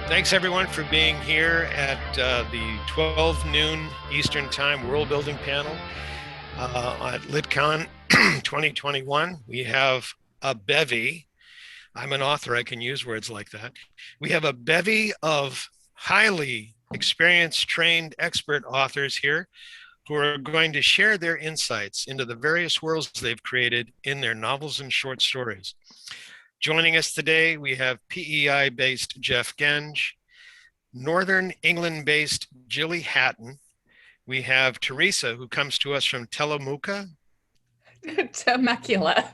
Thanks everyone for being here at the 12 noon Eastern Time World Building panel at LitCon 2021. We have a bevy. I'm an author, I can use words like that. We have a bevy of highly experienced, trained, expert authors here who are going to share their insights into the various worlds they've created in their novels and short stories. Joining us today, we have PEI-based Geoff Genge, Northern England-based Jilly Hatton. We have Theresa, who comes to us from Temecula. Temecula,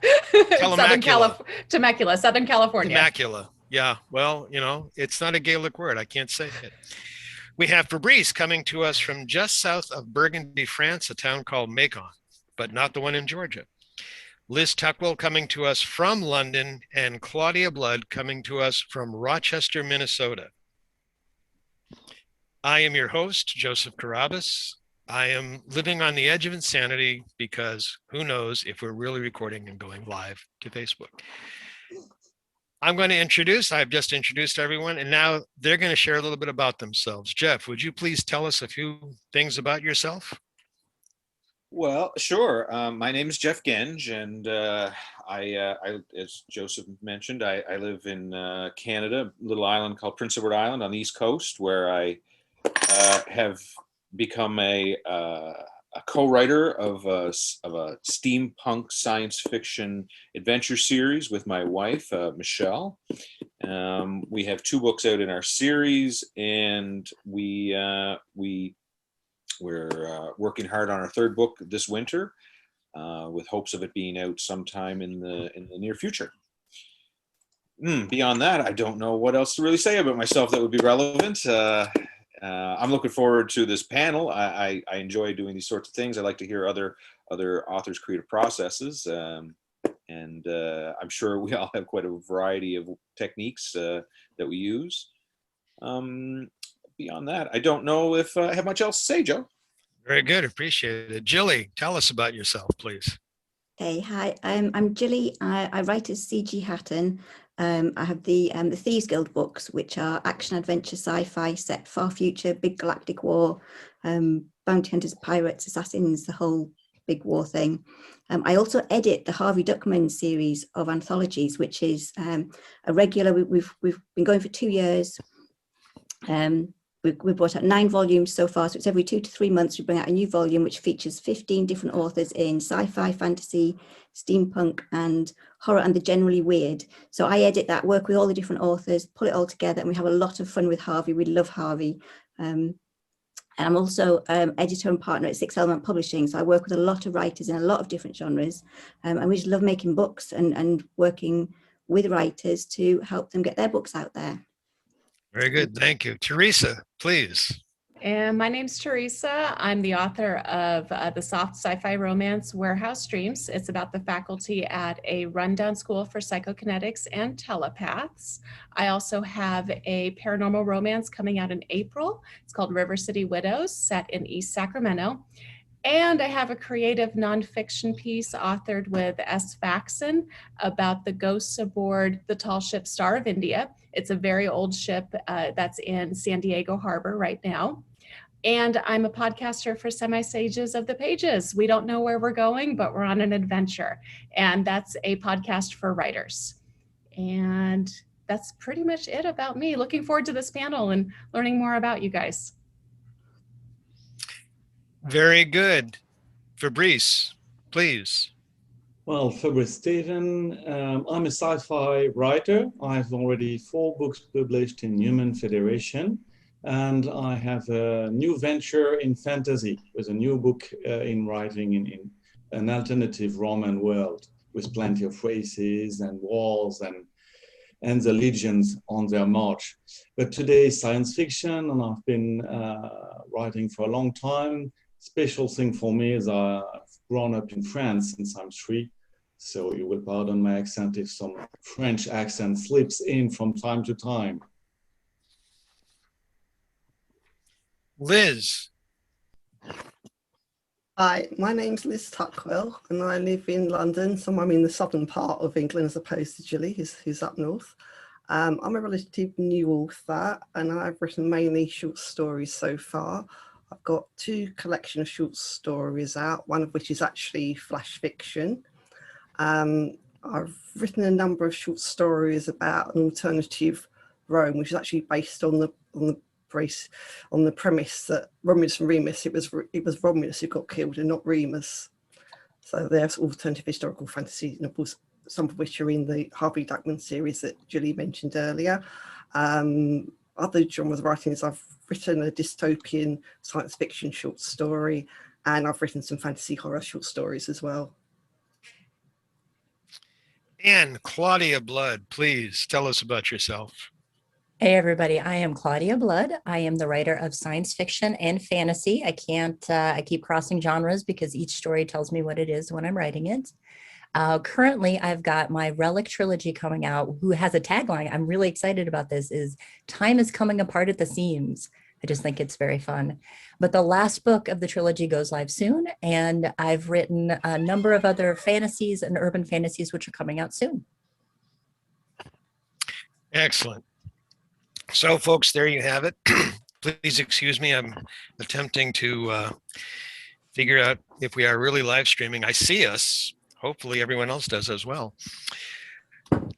Southern California. Temecula, yeah. Well, you know, it's not a Gaelic word. I can't say it. We have Fabrice coming to us from just south of Burgundy, France, a town called Macon, but not the one in Georgia. Liz Tuckwell coming to us from London, and Claudia Blood coming to us from Rochester, Minnesota. I am your host, Joseph Carrabis. I am living on the edge of insanity because who knows if we're really recording and going live to Facebook. I've just introduced everyone, and now they're going to share a little bit about themselves. Geoff, would you please tell us a few things about yourself? Well, sure. My name is Geoff Genge, and I, as Joseph mentioned, I live in Canada, a little island called Prince Edward Island on the East Coast, where I have become a co-writer of a steampunk science fiction adventure series with my wife, Michelle. We have 2 books out in our series, and we're working hard on our 3rd book this winter, with hopes of it being out sometime in the near future. Beyond that, I don't know what else to really say about myself that would be relevant. I'm looking forward to this panel. I enjoy doing these sorts of things. I like to hear other authors' creative processes, and I'm sure we all have quite a variety of techniques that we use. Beyond that, I don't know if I have much else to say, Joe. Very good. Appreciate it. Jilly, tell us about yourself, please. Hey, hi. I'm Jilly. I write as C.G. Hatton. I have the Thieves Guild books, which are action adventure sci-fi set far future, big galactic war, bounty hunters, pirates, assassins, the whole big war thing. I also edit the Harvey Duckman series of anthologies, which is a regular. We've been going for 2 years. We've brought out 9 volumes so far, so it's every 2 to 3 months we bring out a new volume which features 15 different authors in sci-fi, fantasy, steampunk, and horror, and the generally weird. So I edit that, work with all the different authors, pull it all together, and we have a lot of fun with Harvey. We love Harvey. And I'm also editor and partner at 6 Element Publishing, so I work with a lot of writers in a lot of different genres, and we just love making books and working with writers to help them get their books out there. Very good. Thank you. Theresa, please. And my name's Theresa. I'm the author of the soft sci-fi romance Warehouse Dreams. It's about the faculty at a rundown school for psychokinetics and telepaths. I also have a paranormal romance coming out in April. It's called River City Widows, set in East Sacramento. And I have a creative nonfiction piece authored with S. Faxon about the ghosts aboard the tall ship Star of India. It's a very old ship that's in San Diego Harbor right now. And I'm a podcaster for Semi-Sages of the Pages. We don't know where we're going, but we're on an adventure. And that's a podcast for writers. And that's pretty much it about me. Looking forward to this panel and learning more about you guys. Very good. Fabrice, please. Well, Fabrice Stephan, I'm a sci-fi writer. I have already 4 books published in Human Federation, and I have a new venture in fantasy with a new book in writing in an alternative Roman world with plenty of races and wars and the legions on their march. But today is science fiction, and I've been writing for a long time. Special thing for me is I've grown up in France since I'm 3, so you will pardon my accent if some French accent slips in from time to time. Liz. Hi, my name's Liz Tuckwell, and I live in London, somewhere in the southern part of England as opposed to Jilly, who's up north. I'm a relatively new author and I've written mainly short stories so far. I've got 2 collections of short stories out, one of which is actually flash fiction. I've written a number of short stories about an alternative Rome, which is actually based on the premise that Romulus and Remus, it was Romulus who got killed and not Remus. So there's alternative historical fantasy, and of course, some of which are in the Harvey Duckman series that Julie mentioned earlier. Other genres of writings, I've written a dystopian science fiction short story, and I've written some fantasy horror short stories as well. And Claudia Blood, please tell us about yourself. Hey everybody, I am Claudia Blood. I am the writer of science fiction and fantasy. I keep crossing genres because each story tells me what it is when I'm writing it. Currently, I've got my Relic trilogy coming out, who has a tagline. I'm really excited about this, is time is coming apart at the seams. I just think it's very fun. But the last book of the trilogy goes live soon, and I've written a number of other fantasies and urban fantasies, which are coming out soon. Excellent. So folks, there you have it. Please excuse me. I'm attempting to figure out if we are really live streaming. I see us. Hopefully everyone else does as well.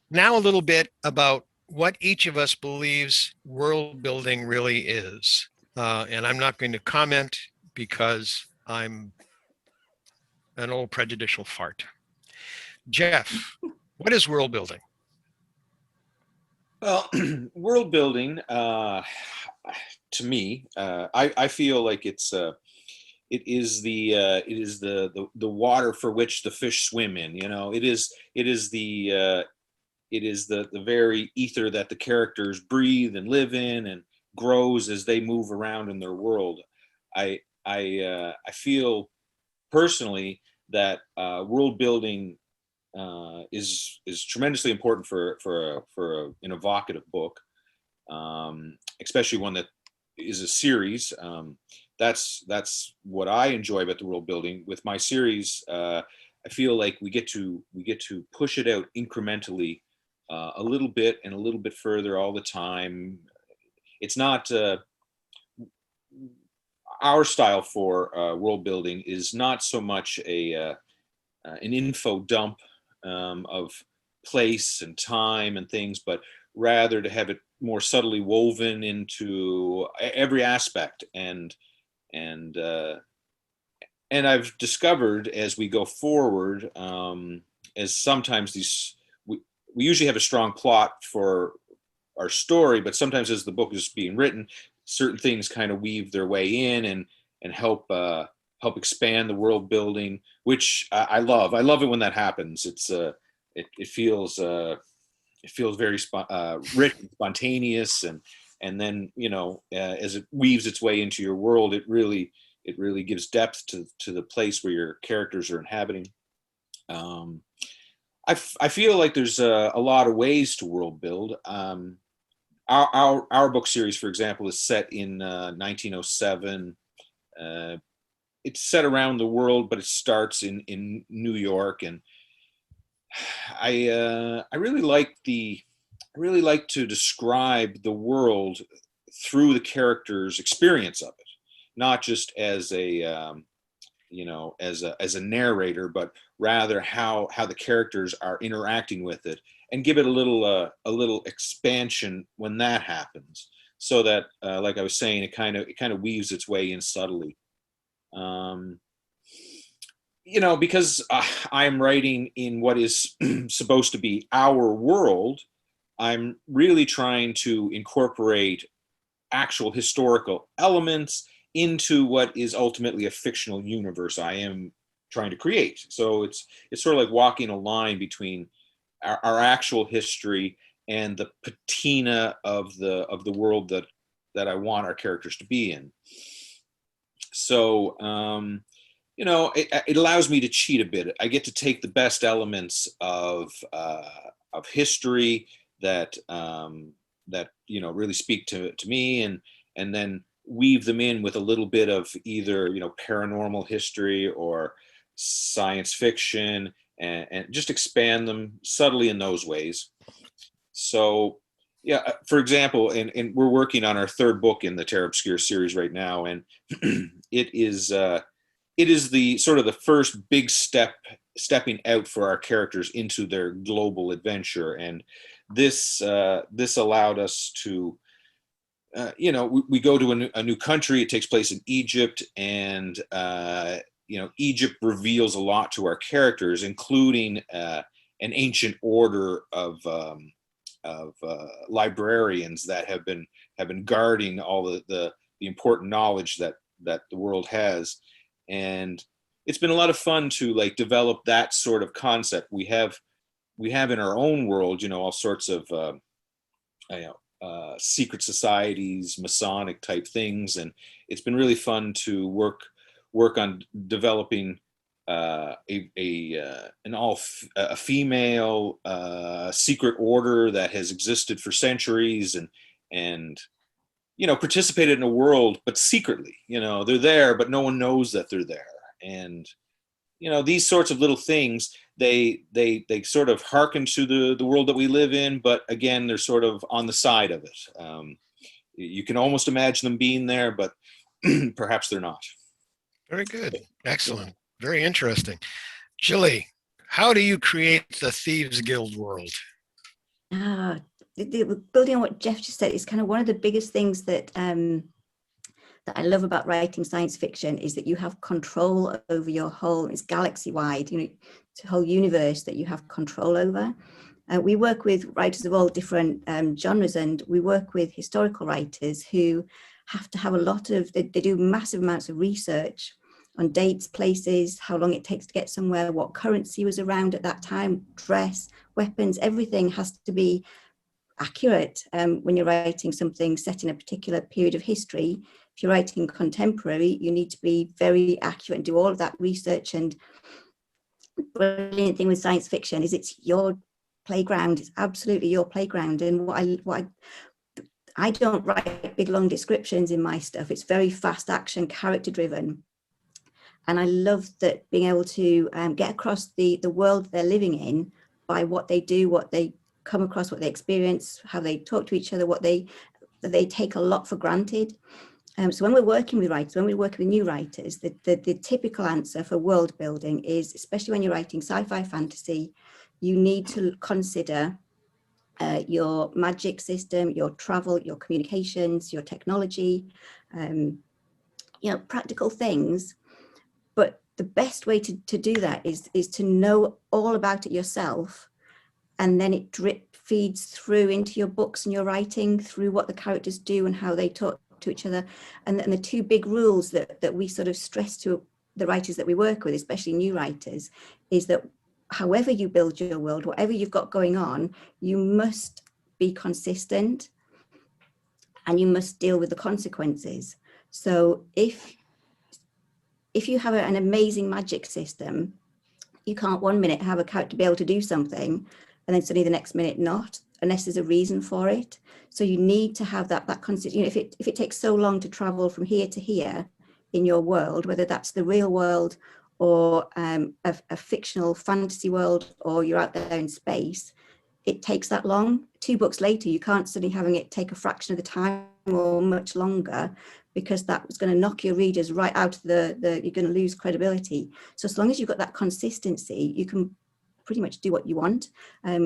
Now a little bit about what each of us believes world building really is. And I'm not going to comment because I'm an old prejudicial fart. Geoff, what is world building? Well, world building, to me, I feel like it is the water for which the fish swim in. You know, it is the very ether that the characters breathe and live in and grows as they move around in their world. I feel personally that world building is tremendously important for an evocative book, especially one that is a series. That's what I enjoy about the world building. With my series, I feel like we get to push it out incrementally, a little bit and a little bit further all the time. It's not our style for world building is not so much an info dump of place and time and things, but rather to have it more subtly woven into every aspect. And I've discovered as we go forward, as sometimes we usually have a strong plot for our story, but sometimes as the book is being written, certain things kind of weave their way in and help expand the world building, which I love. I love it when that happens. It feels very rich and spontaneous, and then, you know, as it weaves its way into your world, it really gives depth to the place where your characters are inhabiting. I feel like there's a lot of ways to world build. Our book series, for example, is set in 1907. It's set around the world, but it starts in New York, and I really like to describe the world through the characters' experience of it, not just as a as a narrator, but rather how the characters are interacting with it, and give it a little expansion when that happens, so that like I was saying, it kind of weaves its way in subtly. You know, because I'm writing in what is supposed to be our world, I'm really trying to incorporate actual historical elements into what is ultimately a fictional universe I am trying to create. So it's sort of like walking a line between our actual history and the patina of the world that I want our characters to be in. So you know, it allows me to cheat a bit. I get to take the best elements of history that you know really speak to me, and then weave them in with a little bit of either, you know, paranormal history or science fiction, and just expand them subtly in those ways. So Yeah, for example, and we're working on our third book in the Terra Obscura series right now, and it is the sort of the first big stepping out for our characters into their global adventure, and this allowed us to, we go to a new country. It takes place in Egypt, and Egypt reveals a lot to our characters, including an ancient order of librarians that have been guarding all the important knowledge that the world has. And it's been a lot of fun to like develop that sort of concept. We have in our own world, all sorts of secret societies, Masonic type things, and it's been really fun to work on developing a female secret order that has existed for centuries and participated in a world, but secretly. They're there, but no one knows that they're there. And these sorts of little things, they sort of hearken to the world that we live in, but again, they're sort of on the side of it. You can almost imagine them being there, but perhaps they're not. Very good. Excellent. Very interesting. Julie, how do you create the Thieves Guild world? Building on what Geoff just said, is kind of one of the biggest things that that I love about writing science fiction, is that you have control over your whole, it's galaxy wide, it's a whole universe that you have control over. We work with writers of all different genres, and we work with historical writers who have to have a lot of, they do massive amounts of research on dates, places, how long it takes to get somewhere, what currency was around at that time, dress, weapons, everything has to be accurate when you're writing something set in a particular period of history. If you're writing contemporary, you need to be very accurate and do all of that research. And the brilliant thing with science fiction is it's your playground. It's absolutely your playground. And I don't write big long descriptions in my stuff. It's very fast action, character driven. And I love that, being able to get across the world they're living in by what they do, what they come across, what they experience, how they talk to each other, what they take a lot for granted. So when we're working with writers, when we work with new writers, the typical answer for world building is, especially when you're writing sci-fi fantasy, you need to consider your magic system, your travel, your communications, your technology, practical things. But the best way to do that is to know all about it yourself, and then it feeds through into your books and your writing, through what the characters do and how they talk to each other. And the two big rules that we sort of stress to the writers that we work with, especially new writers, is that however you build your world, whatever you've got going on, you must be consistent and you must deal with the consequences. So if you have an amazing magic system, you can't one minute have a character be able to do something and then suddenly the next minute not, unless there's a reason for it. So you need to have that consistent. If it takes so long to travel from here to here in your world, whether that's the real world or a fictional fantasy world, or you're out there in space, it takes that long. 2 books later, you can't suddenly having it take a fraction of the time or much longer, because that was going to knock your readers right out of you're going to lose credibility. So as long as you've got that consistency, you can pretty much do what you want. I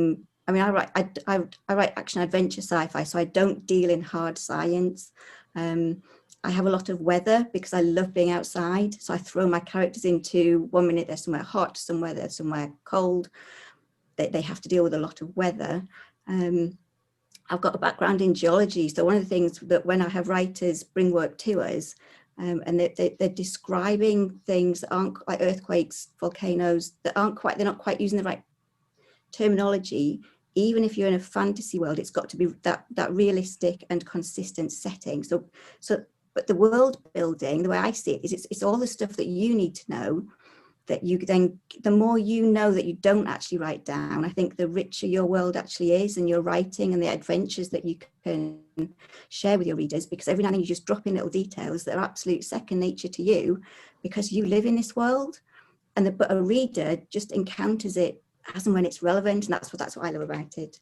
write action adventure sci-fi, so I don't deal in hard science. I have a lot of weather because I love being outside. So I throw my characters into, one minute they're somewhere hot, somewhere they're somewhere cold. They have to deal with a lot of weather. I've got a background in geology. So one of the things that when I have writers bring work to us, and they're describing things that aren't like earthquakes, volcanoes, they're not quite using the right terminology. Even if you're in a fantasy world, it's got to be that realistic and consistent setting. But the world building, the way I see it, is it's all the stuff that you need to know, that you then, the more you know that you don't actually write down, I think the richer your world actually is, and your writing and the adventures that you can share with your readers, because every now and then you just drop in little details that are absolute second nature to you because you live in this world, but a reader just encounters it as and when it's relevant, and that's what I love about it.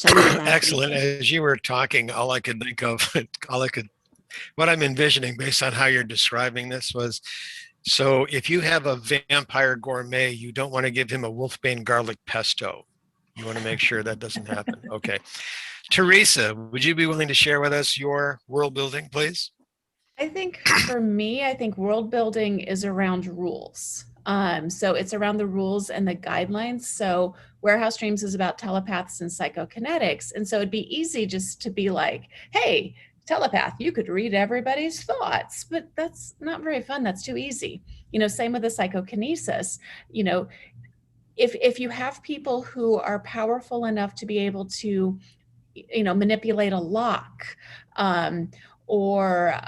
which I really like. Excellent. As you were talking, all I could think of, what I'm envisioning based on how you're describing this was, so if you have a vampire gourmet, you don't want to give him a wolfbane garlic pesto. You want to make sure that doesn't happen. Okay. Theresa, would you be willing to share with us your world building, please? I think for me, I think world building is around rules. So it's around the rules and the guidelines. So Warehouse Dreams is about telepaths and psychokinetics. And so it'd be easy just to be like, hey, telepath, you could read everybody's thoughts, but that's not very fun. That's too easy. You know, same with the psychokinesis. You know, if you have people who are powerful enough to be able to, you know, manipulate a lock, or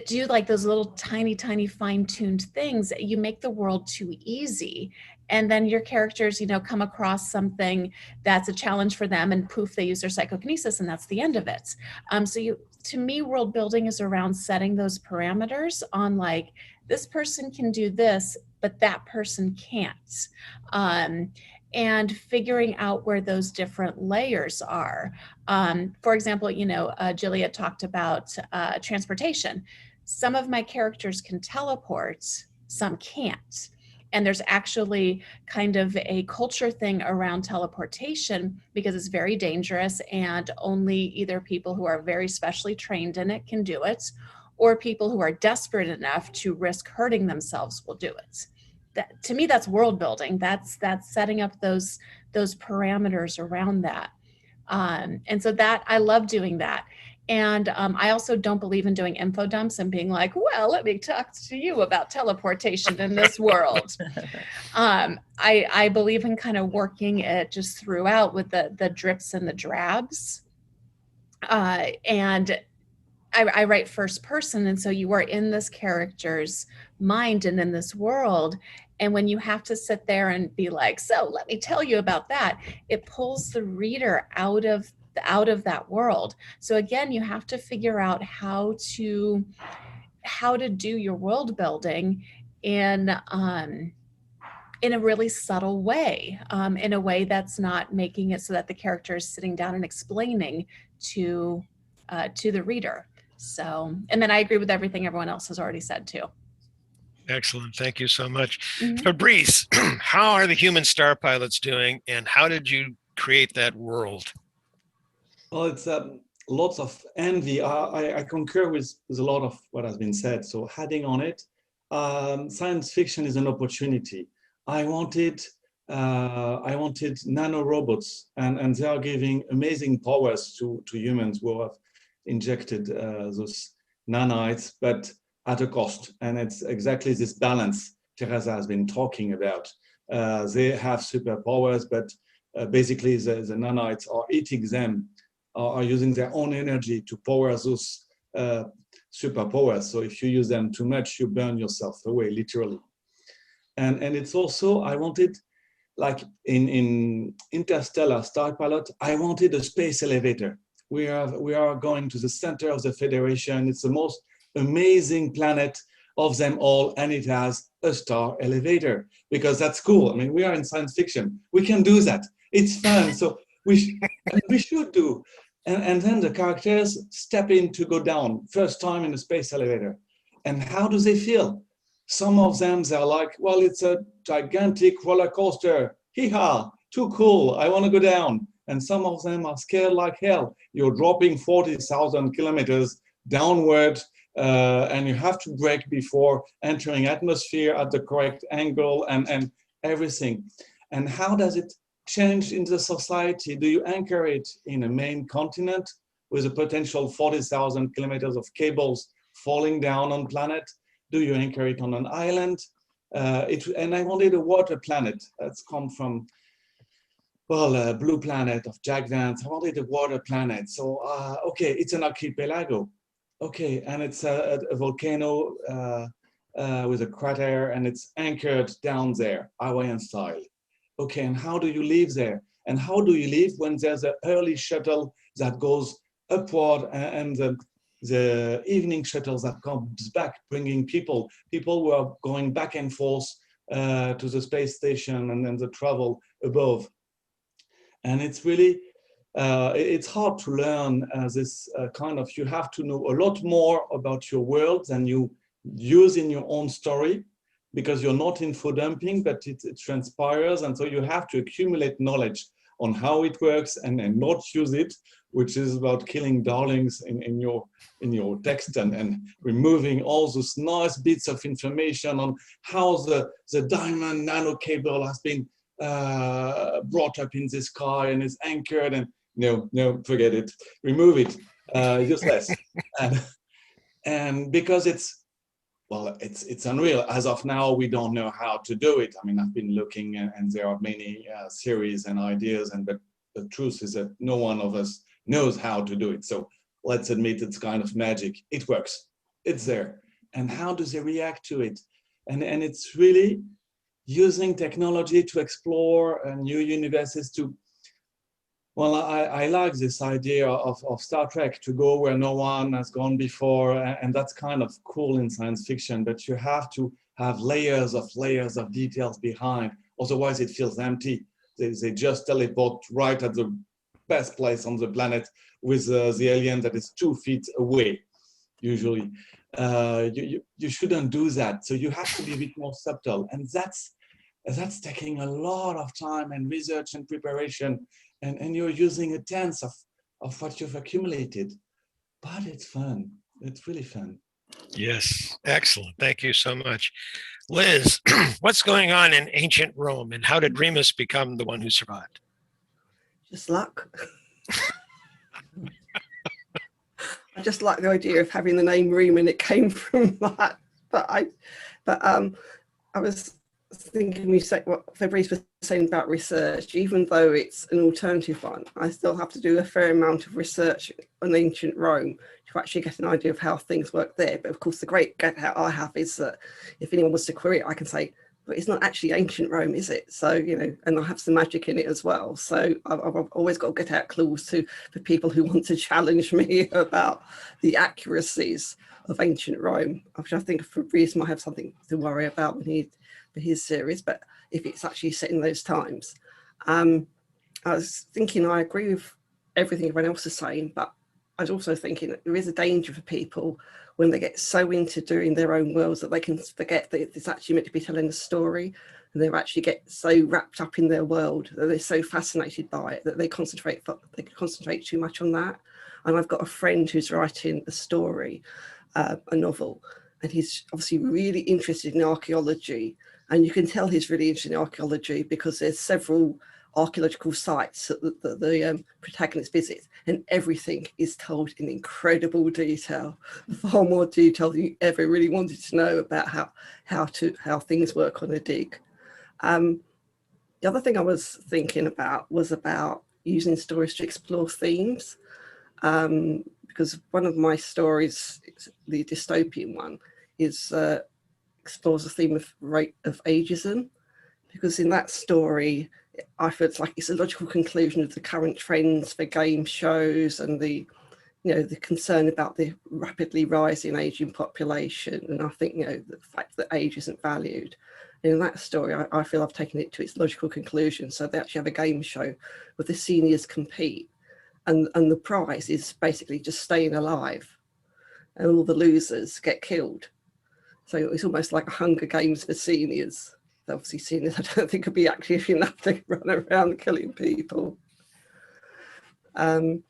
do like those little tiny fine-tuned things, you make the world too easy. And then your characters, you know, come across something that's a challenge for them, and poof, they use their psychokinesis, and that's the end of it. To me, world building is around setting those parameters on, like, this person can do this, but that person can't. And figuring out where those different layers are. For example, you know, Julia talked about transportation. Some of my characters can teleport, some can't. And there's actually kind of a culture thing around teleportation because it's very dangerous, and only either people who are very specially trained in it can do it, or people who are desperate enough to risk hurting themselves will do it. That, to me, that's world building. That's setting up those parameters around that. And so that, I love doing that. And I also don't believe in doing info dumps and being like, well, let me talk to you about teleportation in this world. I believe in kind of working it just throughout with the drips and the drabs. And I write first person, and so you are in this character's mind and in this world. And when you have to sit there and be like, so let me tell you about that, it pulls the reader out of that world. So again, you have to figure out how to do your world building in a really subtle way, in a way that's not making it so that the character is sitting down and explaining to the reader. So, and then I agree with everything everyone else has already said too. Excellent. Thank you so much. Mhm. Fabrice, how are the human star pilots doing, and how did you create that world? Well, it's lots of envy. I concur with a lot of what has been said. So adding on it, science fiction is an opportunity. I wanted nano robots, and they are giving amazing powers to humans who have injected those nanites, but at a cost. And it's exactly this balance Theresa has been talking about. They have superpowers, but basically the nanites are eating them, are using their own energy to power those superpowers. So if you use them too much, you burn yourself away, literally. And it's also, I wanted, like in Interstellar Star Pilot, I wanted a space elevator. We are going to the center of the Federation. It's the most amazing planet of them all, and it has a star elevator, because that's cool. I mean, we are in science fiction. We can do that. It's fun. So we should do. And then the characters step in to go down, first time in a space elevator. And how do they feel? Some of them, they're like, well, it's a gigantic roller coaster. Hee-haw, too cool. I want to go down. And some of them are scared like hell. You're dropping 40,000 kilometers downward, and you have to brake before entering atmosphere at the correct angle and everything. And how does it change in the society? Do you anchor it in a main continent with a potential 40,000 kilometers of cables falling down on planet? Do you anchor it on an island? And I wanted a water planet. That's come from, well, Blue Planet of Jack Vance. I wanted a water planet. So, okay, it's an archipelago. Okay, and it's a volcano with a crater, and it's anchored down there, Hawaiian style. Okay, and how do you live there? And how do you live when there's an early shuttle that goes upward, and the evening shuttles that comes back, bringing people who are going back and forth to the space station and then the travel above. And it's really, it's hard to learn this kind of, you have to know a lot more about your world than you use in your own story, because you're not info dumping, but it transpires. And so you have to accumulate knowledge on how it works and not use it, which is about killing darlings in your text and removing all those nice bits of information on how the diamond nano cable has been brought up in the sky and is anchored, and no, forget it, remove it, useless. And because it's unreal. As of now, we don't know how to do it. I mean, I've been looking, and there are many theories and ideas, but the truth is that no one of us knows how to do it. So let's admit it's kind of magic. It works. It's there. And how do they react to it? And it's really using technology to explore new universes to, well, I like this idea of Star Trek, to go where no one has gone before, and that's kind of cool in science fiction, but you have to have layers of details behind, otherwise it feels empty. They just teleport right at the best place on the planet with the alien that is 2 feet away, usually. You shouldn't do that, so you have to be a bit more subtle, and that's taking a lot of time and research and preparation. And you're using a tenth of what you've accumulated, but it's fun. It's really fun. Yes, excellent. Thank you so much. Liz, what's going on in ancient Rome, and how did Remus become the one who survived? Just luck. I just like the idea of having the name Reem, and it came from that. But I was thinking, you said what Fabrice was saying about research, even though it's an alternative one, I still have to do a fair amount of research on ancient Rome to actually get an idea of how things work there. But of course, the great get out I have is that if anyone wants to query it, I can say, but it's not actually ancient Rome, is it? So, and I have some magic in it as well. So I've always got to get out clues for people who want to challenge me about the accuracies of ancient Rome, which I think Fabrice might have something to worry about for his series, but if it's actually set in those times. I was thinking, I agree with everything everyone else is saying, but I was also thinking that there is a danger for people when they get so into doing their own worlds that they can forget that it's actually meant to be telling a story, and they actually get so wrapped up in their world that they're so fascinated by it that they concentrate too much on that. And I've got a friend who's writing a story, a novel, and he's obviously really interested in archaeology. And you can tell he's really interested in archaeology because there's several archaeological sites that the protagonist visits, and everything is told in incredible detail, far more detail than you ever really wanted to know about how things work on a dig. The other thing I was thinking about was about using stories to explore themes, because one of my stories, the dystopian one, is explores the theme of ageism, because in that story I feel it's a logical conclusion of the current trends for game shows and the concern about the rapidly rising aging population, and I think the fact that age isn't valued. And in that story I feel I've taken it to its logical conclusion. So they actually have a game show where the seniors compete, and the prize is basically just staying alive, and all the losers get killed. So it's almost like a Hunger Games for seniors. Obviously, seniors I don't think could be active enough to run around killing people. And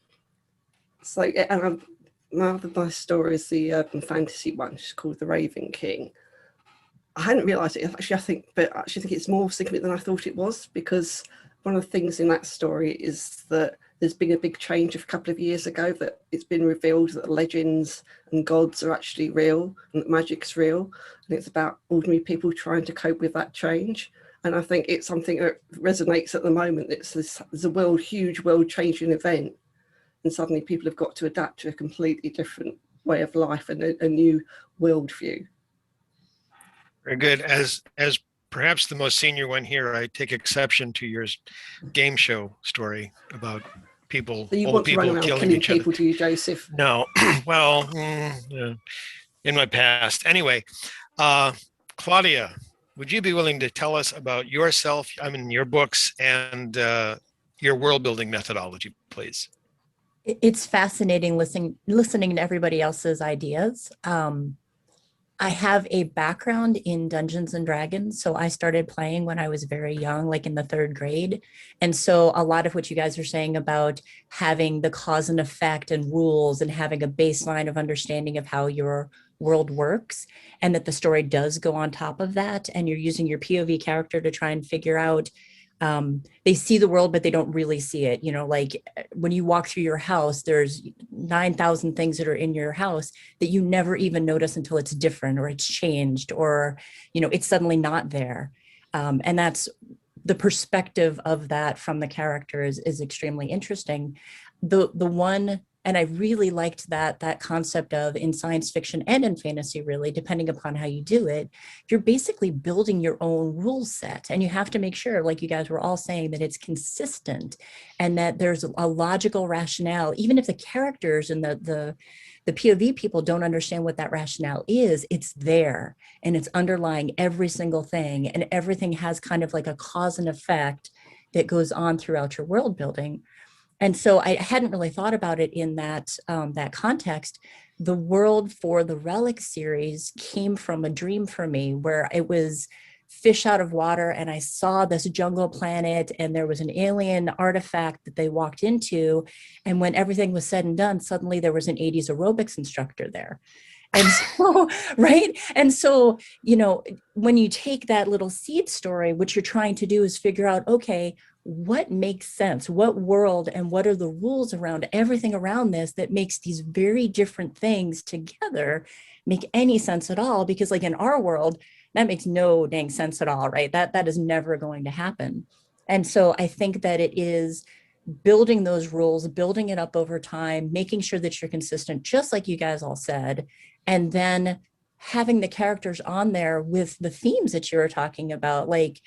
my story is the urban fantasy one, which is called The Raven King. I hadn't realised it. I think it's more significant than I thought it was, because one of the things in that story is that there's been a big change a couple of years ago, that it's been revealed that legends and gods are actually real and that magic's real. And it's about ordinary people trying to cope with that change. And I think it's something that resonates at the moment. There's a huge world-changing event, and suddenly people have got to adapt to a completely different way of life and a new worldview. Very good. As perhaps the most senior one here, I take exception to your game show story about people, So you old want to people run around killing killing each people, other. do you, Joseph? No, well, in my past. Anyway, Claudia, would you be willing to tell us about yourself, your books, and your world building methodology, please. It's fascinating listening to everybody else's ideas. I have a background in Dungeons and Dragons. So I started playing when I was very young, like in the 3rd grade. And so a lot of what you guys are saying about having the cause and effect and rules and having a baseline of understanding of how your world works, and that the story does go on top of that. And you're using your POV character to try and figure out, they see the world, but they don't really see it. You know, like when you walk through your house, there's 9,000 things that are in your house that you never even notice until it's different or it's changed or, you know, it's suddenly not there. And that's the perspective of that from the characters is extremely interesting. The one, and I really liked that concept of in science fiction and in fantasy, really, depending upon how you do it, you're basically building your own rule set. And you have to make sure, like you guys were all saying, that it's consistent and that there's a logical rationale. Even if the characters and the POV people don't understand what that rationale is, it's there and it's underlying every single thing. And everything has kind of like a cause and effect that goes on throughout your world building. And so I hadn't really thought about it in that context. The world for the Relic series came from a dream for me where it was fish out of water and I saw this jungle planet and there was an alien artifact that they walked into. And when everything was said and done, suddenly there was an 80s aerobics instructor there. And so, right. And so, you know, when you take that little seed story, what you're trying to do is figure out, okay, what makes sense? What world and what are the rules around everything around this that makes these very different things together make any sense at all? Because like in our world, that makes no dang sense at all, right? That is never going to happen. And so I think that it is building those rules, building it up over time, making sure that you're consistent, just like you guys all said, and then having the characters on there with the themes that you were talking about. Like,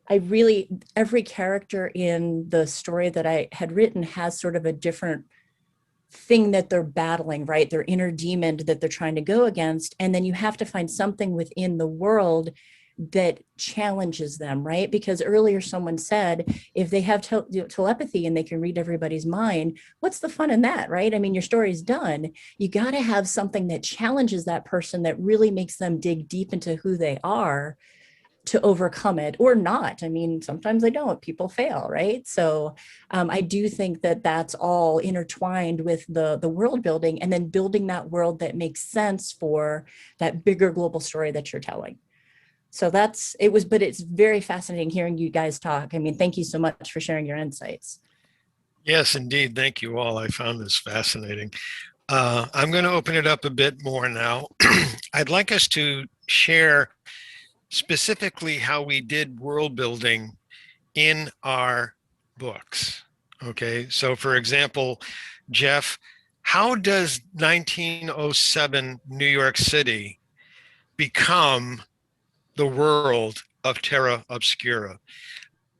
every character in the story that I had written has sort of a different thing that they're battling, right? Their inner demon that they're trying to go against. And then you have to find something within the world that challenges them, right? Because earlier someone said, if they have telepathy and they can read everybody's mind, what's the fun in that, right? I mean, your story's done. You got to have something that challenges that person, that really makes them dig deep into who they are to overcome it, or not. I mean, sometimes they don't, people fail, right? So I do think that that's all intertwined with the world building, and then building that world that makes sense for that bigger global story that you're telling. So but it's very fascinating hearing you guys talk. I mean, thank you so much for sharing your insights. Yes, indeed. Thank you all. I found this fascinating. I'm going to open it up a bit more now. I'd like us to share specifically how we did world building in our books. Okay, so for example, Geoff, how does 1907 New York City become the world of Terra Obscura?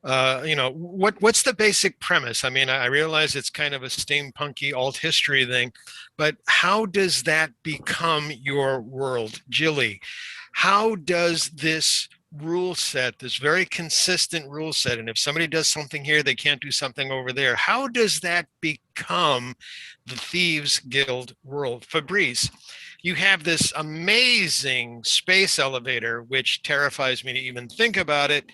You know, what's the basic premise? I mean, I realize it's kind of a steampunky alt history thing, but how does that become your world? Jilly, how does this rule set, this very consistent rule set, and if somebody does something here, they can't do something over there, how does that become the Thieves Guild world? Fabrice, you have this amazing space elevator, which terrifies me to even think about it.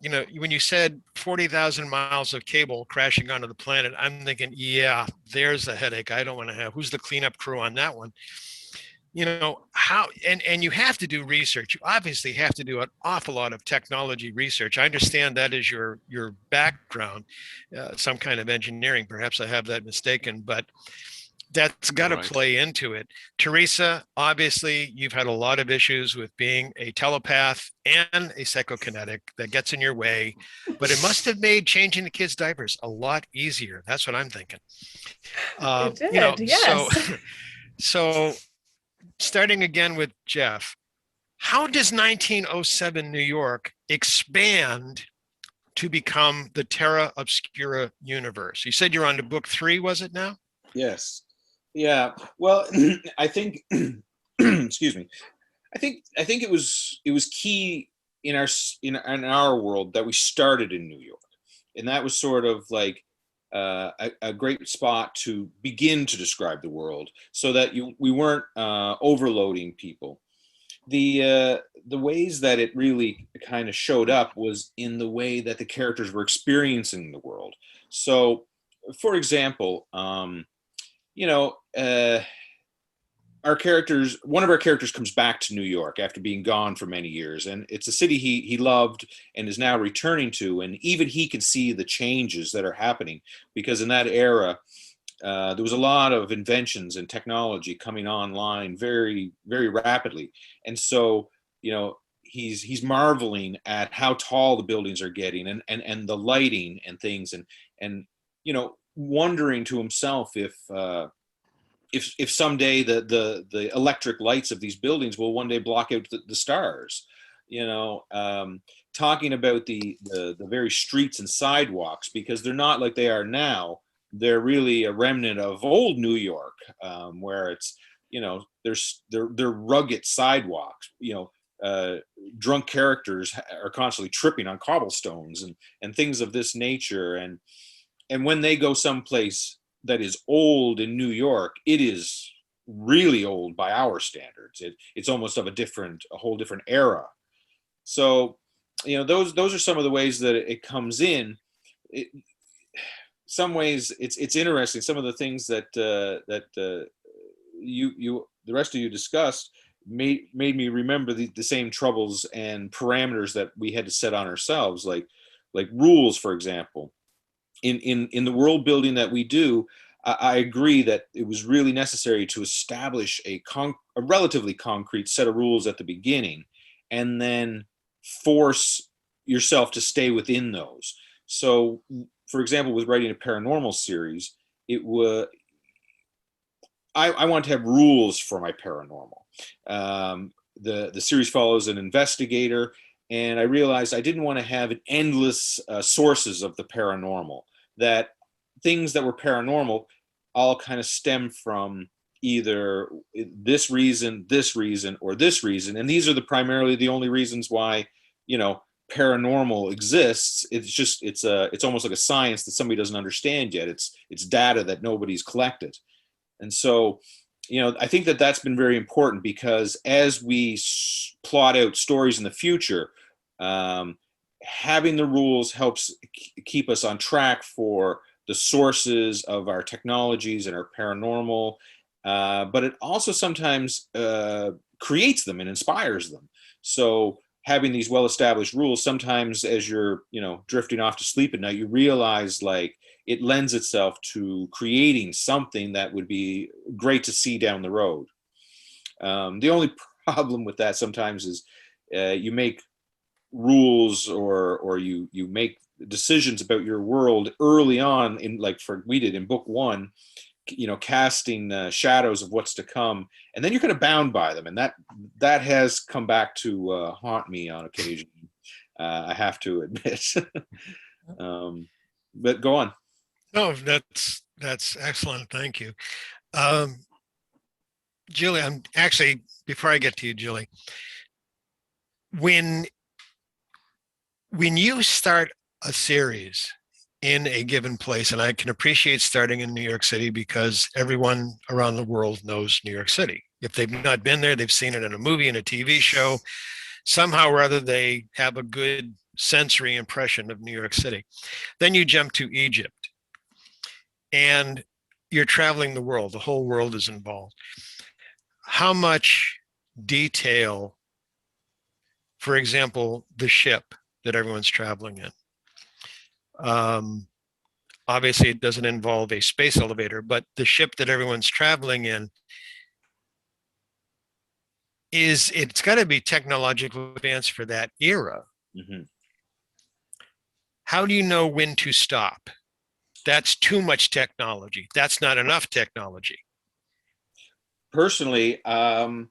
You know, when you said 40,000 miles of cable crashing onto the planet, I'm thinking, yeah, there's a headache I don't want to have. Who's the cleanup crew on that one? You know, how, and you have to do research. You obviously have to do an awful lot of technology research. I understand that is your background, some kind of engineering. Perhaps I have that mistaken, but that's got to play into it. Theresa, obviously, you've had a lot of issues with being a telepath and a psychokinetic that gets in your way, but it must have made changing the kids' diapers a lot easier. That's what I'm thinking. It did, you know, yes. so starting again with Geoff, how does 1907 New York expand to become the Terra Obscura universe? You said you're on to book 3, was it now? Yes. Yeah. Well, I think, excuse me. I think it was key in our world that we started in New York. And that was sort of like a great spot to begin to describe the world, so that we weren't overloading people. The ways that it really kind of showed up was in the way that the characters were experiencing the world. So, for example, you know, one of our characters comes back to New York after being gone for many years, and it's a city he loved and is now returning to. And even he can see the changes that are happening, because in that era, there was a lot of inventions and technology coming online very, very rapidly. And so, you know, he's marveling at how tall the buildings are getting, and the lighting and things, and you know, wondering to himself if someday the electric lights of these buildings will one day block out the stars. You know, talking about the very streets and sidewalks, because they're not like they are now. They're really a remnant of old New York, where it's, you know, they're rugged sidewalks. You know, drunk characters are constantly tripping on cobblestones and things of this nature. And when they go someplace that is old in New York, it is really old by our standards. It's almost of a whole different era. So, you know, those are some of the ways that it comes in. Some ways it's interesting. Some of the things that you the rest of you discussed made me remember the same troubles and parameters that we had to set on ourselves, like rules, for example. In the world building that we do, I agree that it was really necessary to establish a relatively concrete set of rules at the beginning, and then force yourself to stay within those. So, for example, with writing a paranormal series, I want to have rules for my paranormal. The series follows an investigator, and I realized I didn't want to have endless sources of the paranormal. That things that were paranormal all kind of stem from either this reason, or this reason, and these are primarily the only reasons why, you know, paranormal exists. It's almost like a science that somebody doesn't understand yet. It's data that nobody's collected. And so, you know, I think that that's been very important, because as we plot out stories in the future, having the rules helps keep us on track for the sources of our technologies and our paranormal, but it also sometimes creates them and inspires them. So having these well-established rules, sometimes as you're, you know, drifting off to sleep at night, you realize like it lends itself to creating something that would be great to see down the road. The only problem with that sometimes is you make rules or you make decisions about your world early on, in like we did in book one, you know, casting shadows of what's to come, and then you're kind of bound by them, and that has come back to haunt me on occasion. I have to admit. But go on. No, that's excellent. Thank you. Julie, I'm actually, before I get to you, Julie, when you start a series in a given place, and I can appreciate starting in New York City because everyone around the world knows New York City. If they've not been there, they've seen it in a movie, in a TV show. Somehow or other, they have a good sensory impression of New York City. Then you jump to Egypt, and you're traveling the world. The whole world is involved. How much detail, for example, the ship that everyone's traveling in. Obviously, it doesn't involve a space elevator, but the ship that everyone's traveling in it's got to be technologically advanced for that era. Mm-hmm. How do you know when to stop? That's too much technology. That's not enough technology. Personally, I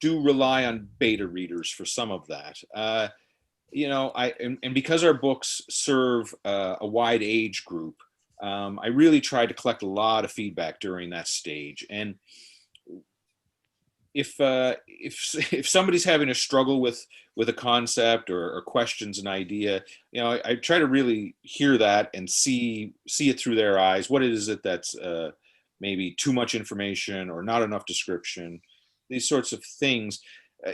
do rely on beta readers for some of that. You know, and because our books serve a wide age group, I really tried to collect a lot of feedback during that stage. And if somebody's having a struggle with a concept or questions an idea, I try to really hear that and see it through their eyes. What is it that's maybe too much information or not enough description? These sorts of things.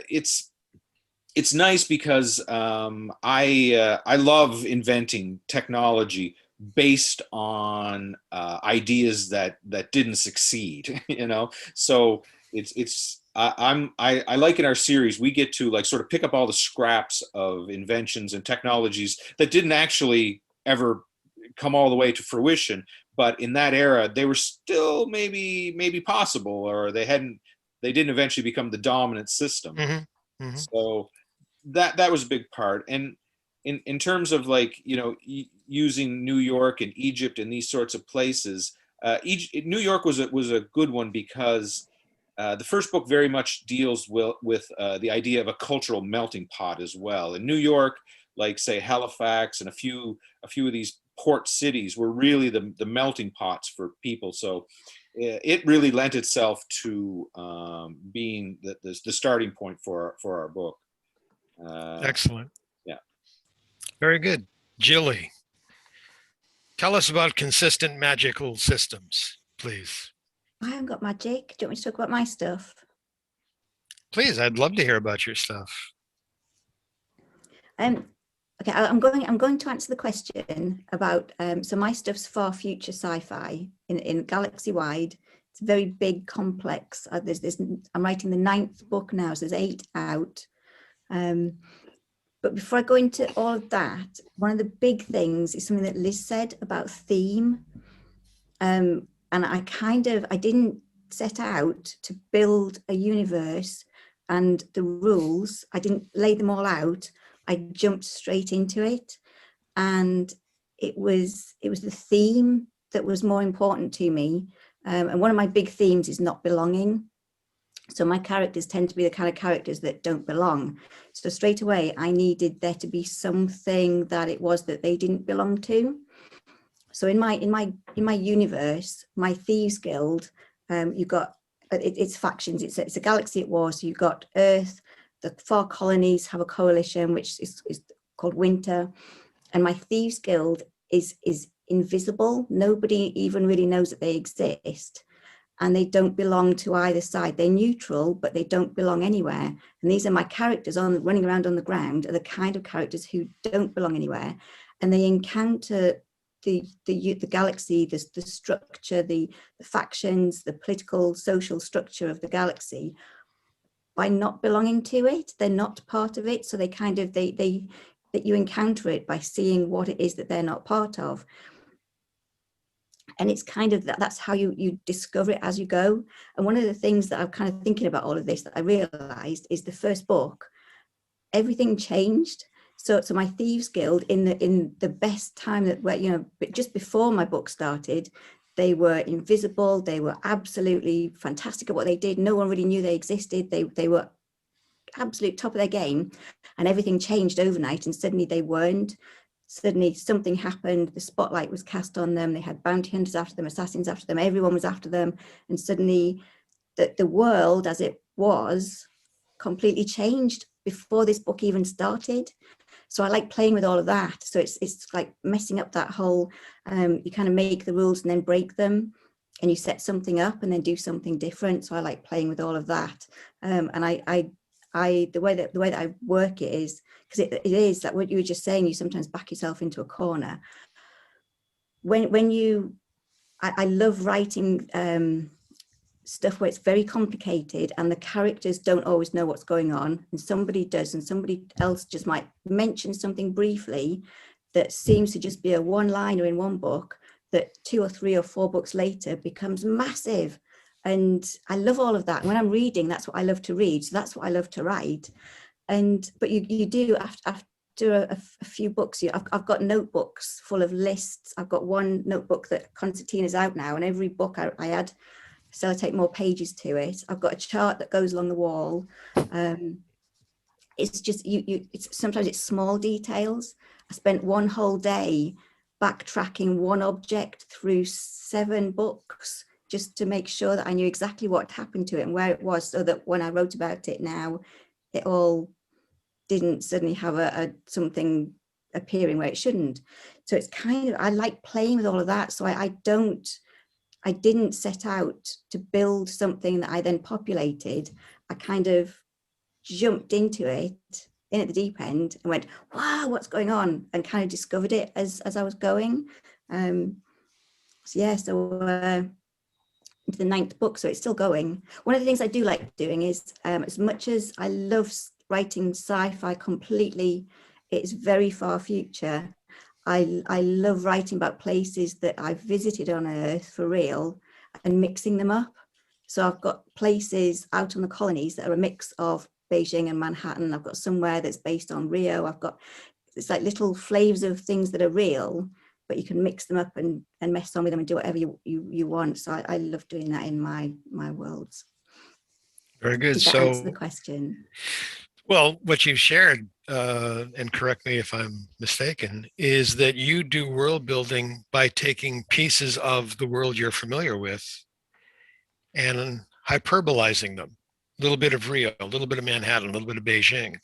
It's nice because I love inventing technology based on ideas that didn't succeed. So I like in our series we get to like sort of pick up all the scraps of inventions and technologies that didn't actually ever come all the way to fruition, but in that era they were still maybe possible, or they didn't eventually become the dominant system. Mm-hmm. Mm-hmm. So that was a big part. And in terms of like using New York and Egypt and these sorts of places, New York was a good one because the first book very much deals with the idea of a cultural melting pot as well. In New York, like say Halifax and a few of these port cities were really the melting pots for people. So it really lent itself to being the starting point for our book. Excellent. Yeah. Very good. Jilly, tell us about consistent magical systems, please. I haven't got magic. Do you want me to talk about my stuff? Please, I'd love to hear about your stuff. Okay, I'm going to answer the question about so my stuff's far future sci-fi in galaxy wide. It's very big, complex. I'm writing the 9th book now, so there's 8 out. But before I go into all of that, one of the big things is something that Liz said about theme. And I didn't set out to build a universe and the rules. I didn't lay them all out. I jumped straight into it. And it was the theme that was more important to me. And one of my big themes is not belonging. So my characters tend to be the kind of characters that don't belong. So straight away, I needed there to be something that it was that they didn't belong to. So in my universe, my Thieves Guild, you've got it's factions. It's a galaxy at war. So you've got Earth. The 4 colonies have a coalition, which is called Winter, and my Thieves Guild is invisible. Nobody even really knows that they exist. And they don't belong to either side. They're neutral, but they don't belong anywhere. And these are my characters running around on the ground, are the kind of characters who don't belong anywhere. And they encounter the galaxy, the structure, the factions, the political, social structure of the galaxy by not belonging to it. They're not part of it. So they that you encounter it by seeing what it is that they're not part of. And it's kind of that's how you discover it as you go. And one of the things that I'm kind of thinking about all of this that I realized is the first book, everything changed. So my Thieves Guild in the best time but just before my book started, they were invisible. They were absolutely fantastic at what they did. No one really knew they existed. They were absolute top of their game, and everything changed overnight. And suddenly they weren't. Suddenly something happened, the spotlight was cast on them, they had bounty hunters after them, assassins after them, everyone was after them, and suddenly the world as it was completely changed before this book even started. So I like playing with all of that. So it's like messing up that whole, you kind of make the rules and then break them, and you set something up and then do something different. So I like playing with all of that. And the way that I work it is, because it is like what you were just saying, you sometimes back yourself into a corner. I love writing stuff where it's very complicated and the characters don't always know what's going on, and somebody does, and somebody else just might mention something briefly that seems to just be a one-liner in one book that 2 or 3 or 4 books later becomes massive. And I love all of that. When I'm reading, that's what I love to read. So that's what I love to write. But you do after a few books, I've got notebooks full of lists. I've got one notebook that Concertina's out now, and every book I add sellotape more pages to it. I've got a chart that goes along the wall. It's just sometimes it's small details. I spent one whole day backtracking one object through 7 books just to make sure that I knew exactly what happened to it and where it was, so that when I wrote about it now, it all didn't suddenly have something appearing where it shouldn't. So it's kind of, I like playing with all of that. So I didn't set out to build something that I then populated. I kind of jumped into it in at the deep end and went, wow, what's going on? And kind of discovered it as I was going. Into the 9th book, so it's still going. One of the things I do like doing is, as much as I love writing sci-fi completely, it's very far future. I love writing about places that I've visited on Earth for real and mixing them up. So I've got places out on the colonies that are a mix of Beijing and Manhattan. I've got somewhere that's based on Rio. It's like little flavors of things that are real, but you can mix them up and mess on with them and do whatever you want. So I love doing that in my worlds. Very good. Did that answer the question? Well, what you've shared, and correct me if I'm mistaken, is that you do world building by taking pieces of the world you're familiar with and hyperbolizing them. A little bit of Rio, a little bit of Manhattan, a little bit of Beijing.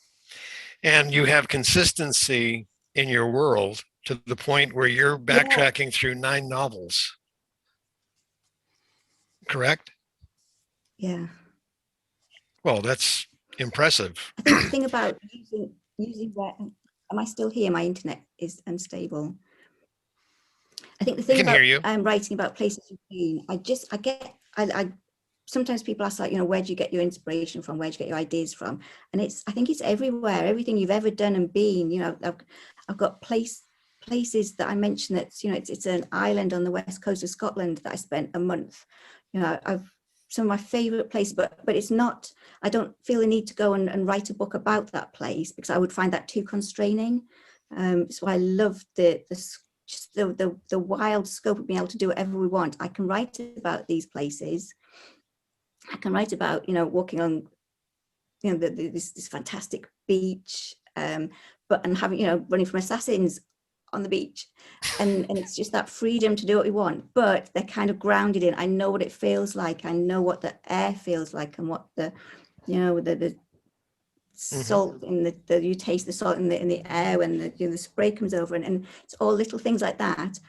And you have consistency in your world to the point where you're backtracking through 9 novels. Correct? Yeah. Well, that's impressive. I think the thing about using where, am I still here? My internet is unstable. I think the thing about writing about places you've been, I sometimes people ask, like, where do you get your inspiration from? Where do you get your ideas from? And I think it's everywhere. Everything you've ever done and been. I've got places that I mentioned that it's an island on the west coast of Scotland that I spent a month. Some of my favorite places, but it's not. I don't feel the need to go and write a book about that place because I would find that too constraining. So I love the wild scope of being able to do whatever we want. I can write about these places. I can write about, walking on, this fantastic beach, and having, running from assassins on the beach. And it's just that freedom to do what we want, but they're kind of grounded in, I know what it feels like. I know what the air feels like and what the salt in you taste the salt in the air when the spray comes over, and it's all little things like that.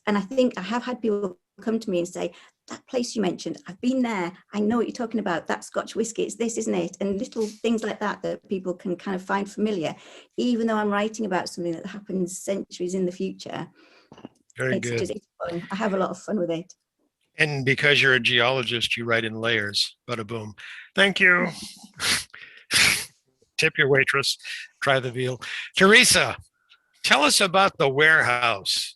And I think I have had people come to me and say, that place you mentioned, I've been there, I know what you're talking about, that Scotch whiskey, it's this, isn't it? And little things like that people can kind of find familiar, even though I'm writing about something that happens centuries in the future. Very good. It's fun. I have a lot of fun with it. And because you're a geologist, you write in layers. Bada boom. Thank you. Tip your waitress. Try the veal. Theresa, tell us about The Warehouse.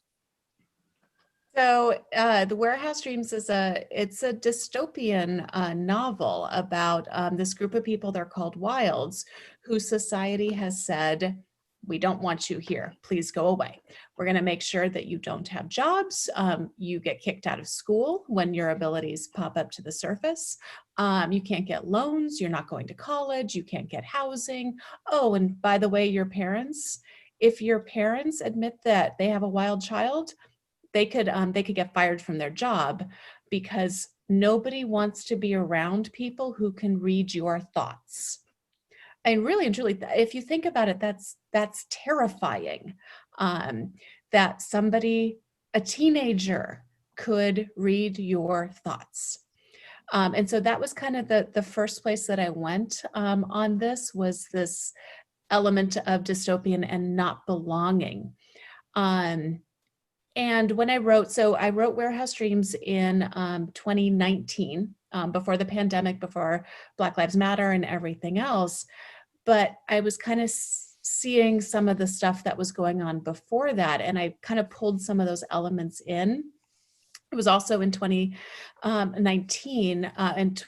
So The Warehouse Dreams it's a dystopian novel about this group of people. They're called Wilds, whose society has said, we don't want you here. Please go away. We're going to make sure that you don't have jobs. You get kicked out of school when your abilities pop up to the surface. You can't get loans. You're not going to college. You can't get housing. Oh, and by the way, your parents, if your parents admit that they have a wild child, they could get fired from their job, because nobody wants to be around people who can read your thoughts. And really and truly, if you think about it, that's terrifying, that somebody, a teenager, could read your thoughts. And so that was kind of the first place that I went on this, was this element of dystopian and not belonging. And when I wrote Warehouse Dreams in 2019, before the pandemic, before Black Lives Matter and everything else. But I was kind of seeing some of the stuff that was going on before that, and I kind of pulled some of those elements in. It was also in 2019, and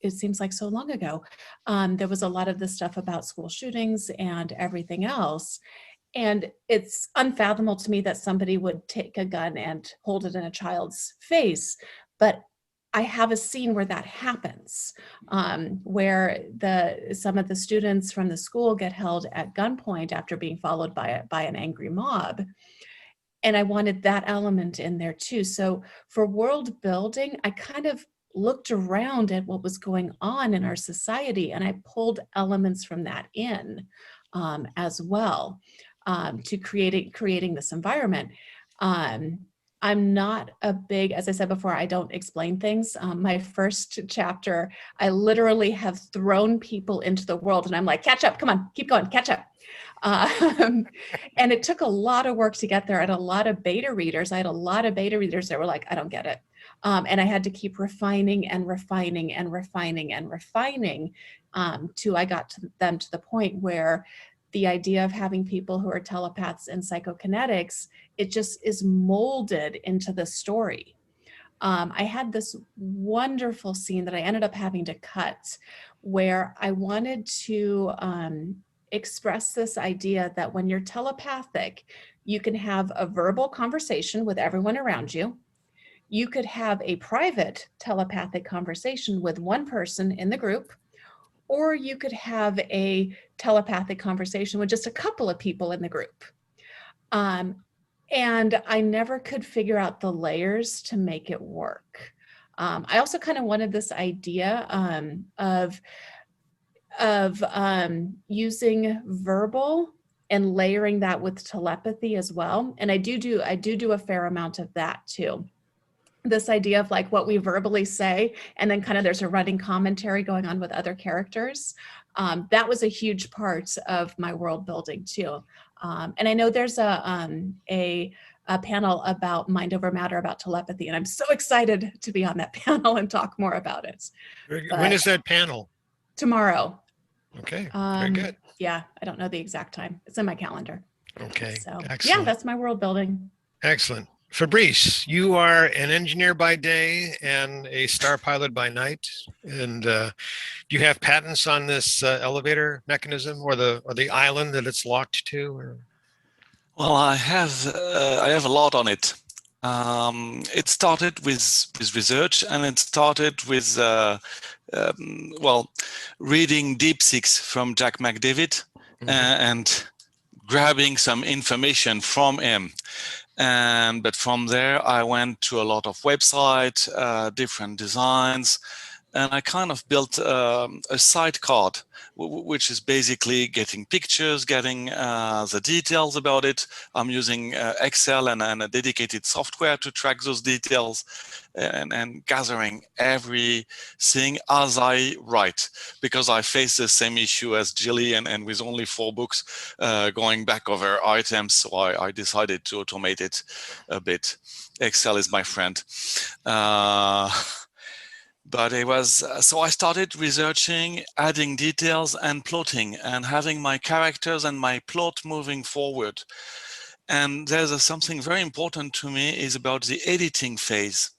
it seems like so long ago, there was a lot of the stuff about school shootings and everything else. And it's unfathomable to me that somebody would take a gun and hold it in a child's face. But I have a scene where that happens, where some of the students from the school get held at gunpoint after being followed by an angry mob. And I wanted that element in there too. So for world building, I kind of looked around at what was going on in our society, and I pulled elements from that in as well, to creating this environment. I'm not a big, as I said before, I don't explain things. My first chapter, I literally have thrown people into the world, and I'm like, catch up, come on, keep going, catch up. And it took a lot of work to get there. I had a lot of beta readers. I had a lot of beta readers that were like, I don't get it. And I had to keep refining and refining and refining and refining till I got to them to the point where the idea of having people who are telepaths and psychokinetics, it just is molded into the story. I had this wonderful scene that I ended up having to cut, where I wanted to express this idea that when you're telepathic, you can have a verbal conversation with everyone around you. You could have a private telepathic conversation with one person in the group, or you could have a telepathic conversation with just a couple of people in the group. And I never could figure out the layers to make it work. I also kind of wanted this idea of using verbal and layering that with telepathy as well. And I do a fair amount of that too. This idea of like what we verbally say, and then kind of there's a running commentary going on with other characters. That was a huge part of my world building too. And I know there's a panel about mind over matter, about telepathy, and I'm so excited to be on that panel and talk more about it. When is that panel? Tomorrow. Okay, very good. Yeah, I don't know the exact time. It's in my calendar. Okay, So excellent. yeah, that's my world building. Excellent. Fabrice, you are an engineer by day and a star pilot by night. And do you have patents on this elevator mechanism or the island that it's locked to? Or? Well, I have a lot on it. It started with research, and it started with reading Deep Six from Jack McDavid, and grabbing some information from him. But from there, I went to a lot of websites, different designs, and I kind of built a site card, which is basically getting pictures, getting the details about it. I'm using Excel and a dedicated software to track those details, and gathering everything as I write, because I face the same issue as Jilly, and with only 4 books, going back over items. So I decided to automate it a bit. Excel is my friend. But it was, so I started researching, adding details and plotting, and having my characters and my plot moving forward. And there's something very important to me is about the editing phase,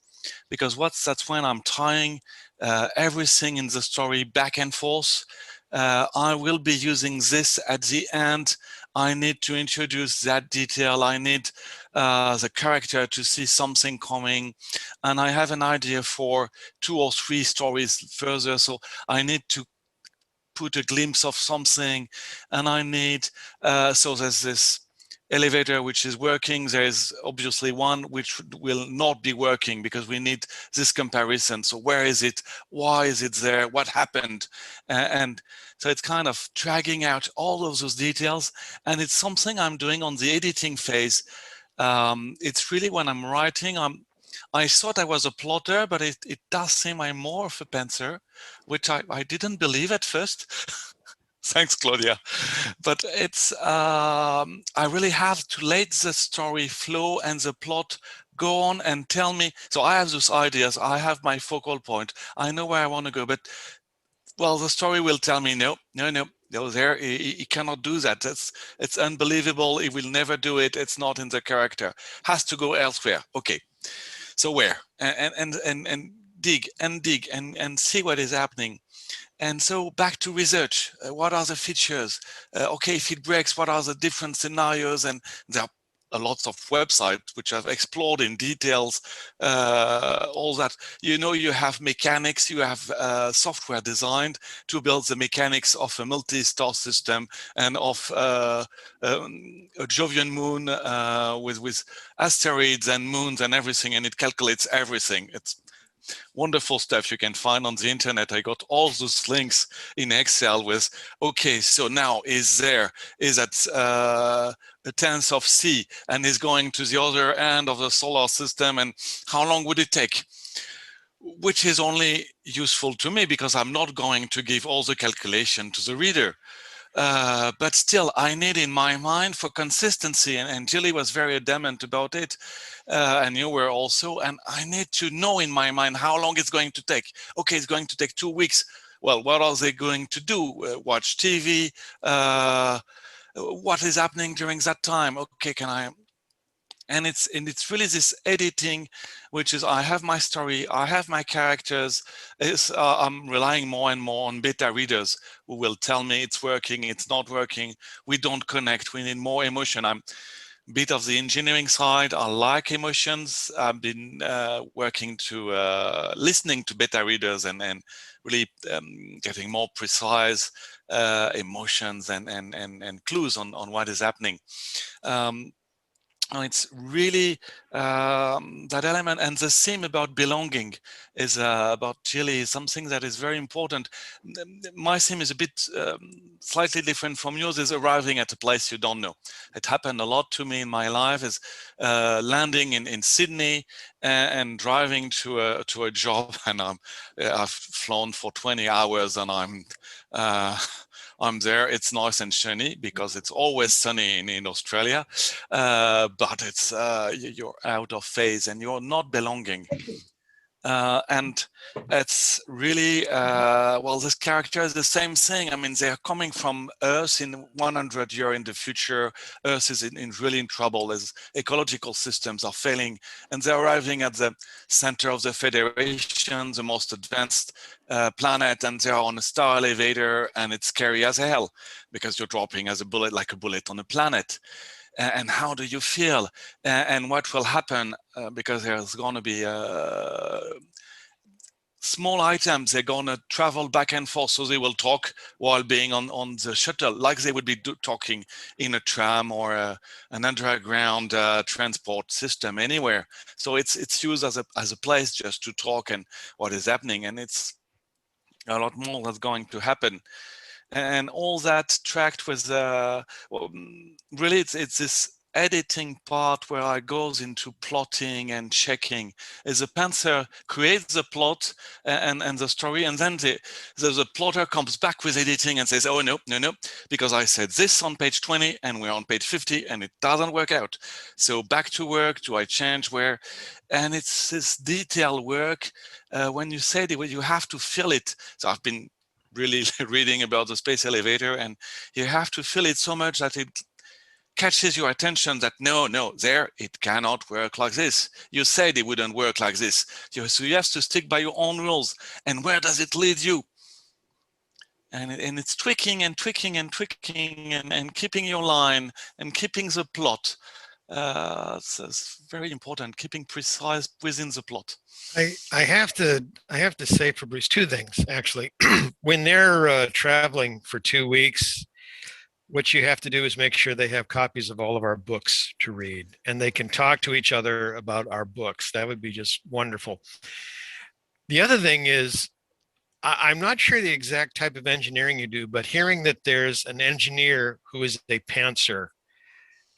because that's when I'm tying everything in the story back and forth. I will be using this at the end. I need to introduce that detail. I need the character to see something coming. And I have an idea for 2 or 3 stories further. So I need to put a glimpse of something. And I need, so there's this elevator which is working. There is obviously one which will not be working, because we need this comparison. So where is it? Why is it there? What happened? And so it's kind of dragging out all of those details. And it's something I'm doing on the editing phase. It's really when I'm writing, I thought I was a plotter, but it does seem I'm more of a pantser, which I didn't believe at first. Thanks, Claudia. But it's, I really have to let the story flow and the plot go on and tell me. So I have those ideas. I have my focal point. I know where I want to go, but well, the story will tell me, no, there, he cannot do that. It's unbelievable. He will never do it. It's not in the character. Has to go elsewhere. Okay. So where? And dig and see what is happening. And so back to research. What are the features? Okay, if it breaks, what are the different scenarios? And there are lots of websites which have explored in details all that. You know, you have mechanics, you have software designed to build the mechanics of a multi-star system and of a Jovian moon with asteroids and moons and everything, and it calculates everything. It's wonderful stuff you can find on the internet. I got all those links in Excel with, okay, so now is at a tenth of C and is going to the other end of the solar system, and how long would it take? Which is only useful to me because I'm not going to give all the calculation to the reader. But still, I need in my mind for consistency, and Julie was very adamant about it, and you were also, and I need to know in my mind how long it's going to take. Okay, it's going to take 2 weeks. Well, what are they going to do? Watch TV? What is happening during that time? Okay, can I? And it's really this editing, which is I have my story, I have my characters. I'm relying more and more on beta readers who will tell me it's working, it's not working. We don't connect. We need more emotion. I'm a bit of the engineering side. I like emotions. I've been working to listening to beta readers and really getting more precise emotions and clues on what is happening. It's really that element, and the theme about belonging is about Chile, something that is very important. My theme is a bit slightly different from yours, is arriving at a place you don't know. It happened a lot to me in my life, is landing in Sydney and driving to a job, and I've flown for 20 hours and I'm there. It's nice and sunny because it's always sunny in Australia, but it's you're out of phase and you're not belonging. And it's really, well, this character is the same thing. I mean, they're coming from Earth in 100 years in the future. Earth is really in trouble as ecological systems are failing, and they're arriving at the center of the Federation, the most advanced planet, and they're on a star elevator, and it's scary as hell because you're dropping as a bullet, like a bullet on a planet. And how do you feel? And what will happen? Because there's going to be small items. They're going to travel back and forth, so they will talk while being on the shuttle, like they would be talking in a tram or an underground transport system anywhere. So it's used as a place just to talk and what is happening, and it's a lot more that's going to happen. And all that tracked with well, really it's this editing part where I goes into plotting and checking. As a pencil creates the plot and the story, and then the plotter comes back with editing and says, oh no, because I said this on page 20 and we're on page 50 and it doesn't work out. So back to work, do I change where? And it's this detail work. When you said it, you have to feel it. So I've been really reading about the space elevator, and you have to feel it so much that it catches your attention that no, there, it cannot work like this. You said it wouldn't work like this. So you have to stick by your own rules. And where does it lead you? And it's tweaking and tweaking and tweaking and keeping your line and keeping the plot. It's very important, keeping precise within the plot. I have to say, Fabrice, two things actually. When they're traveling for 2 weeks, what you have to do is make sure they have copies of all of our books to read, and they can talk to each other about our books. That would be just wonderful. The other thing is, I'm not sure the exact type of engineering you do, but hearing that there's an engineer who is a pantser,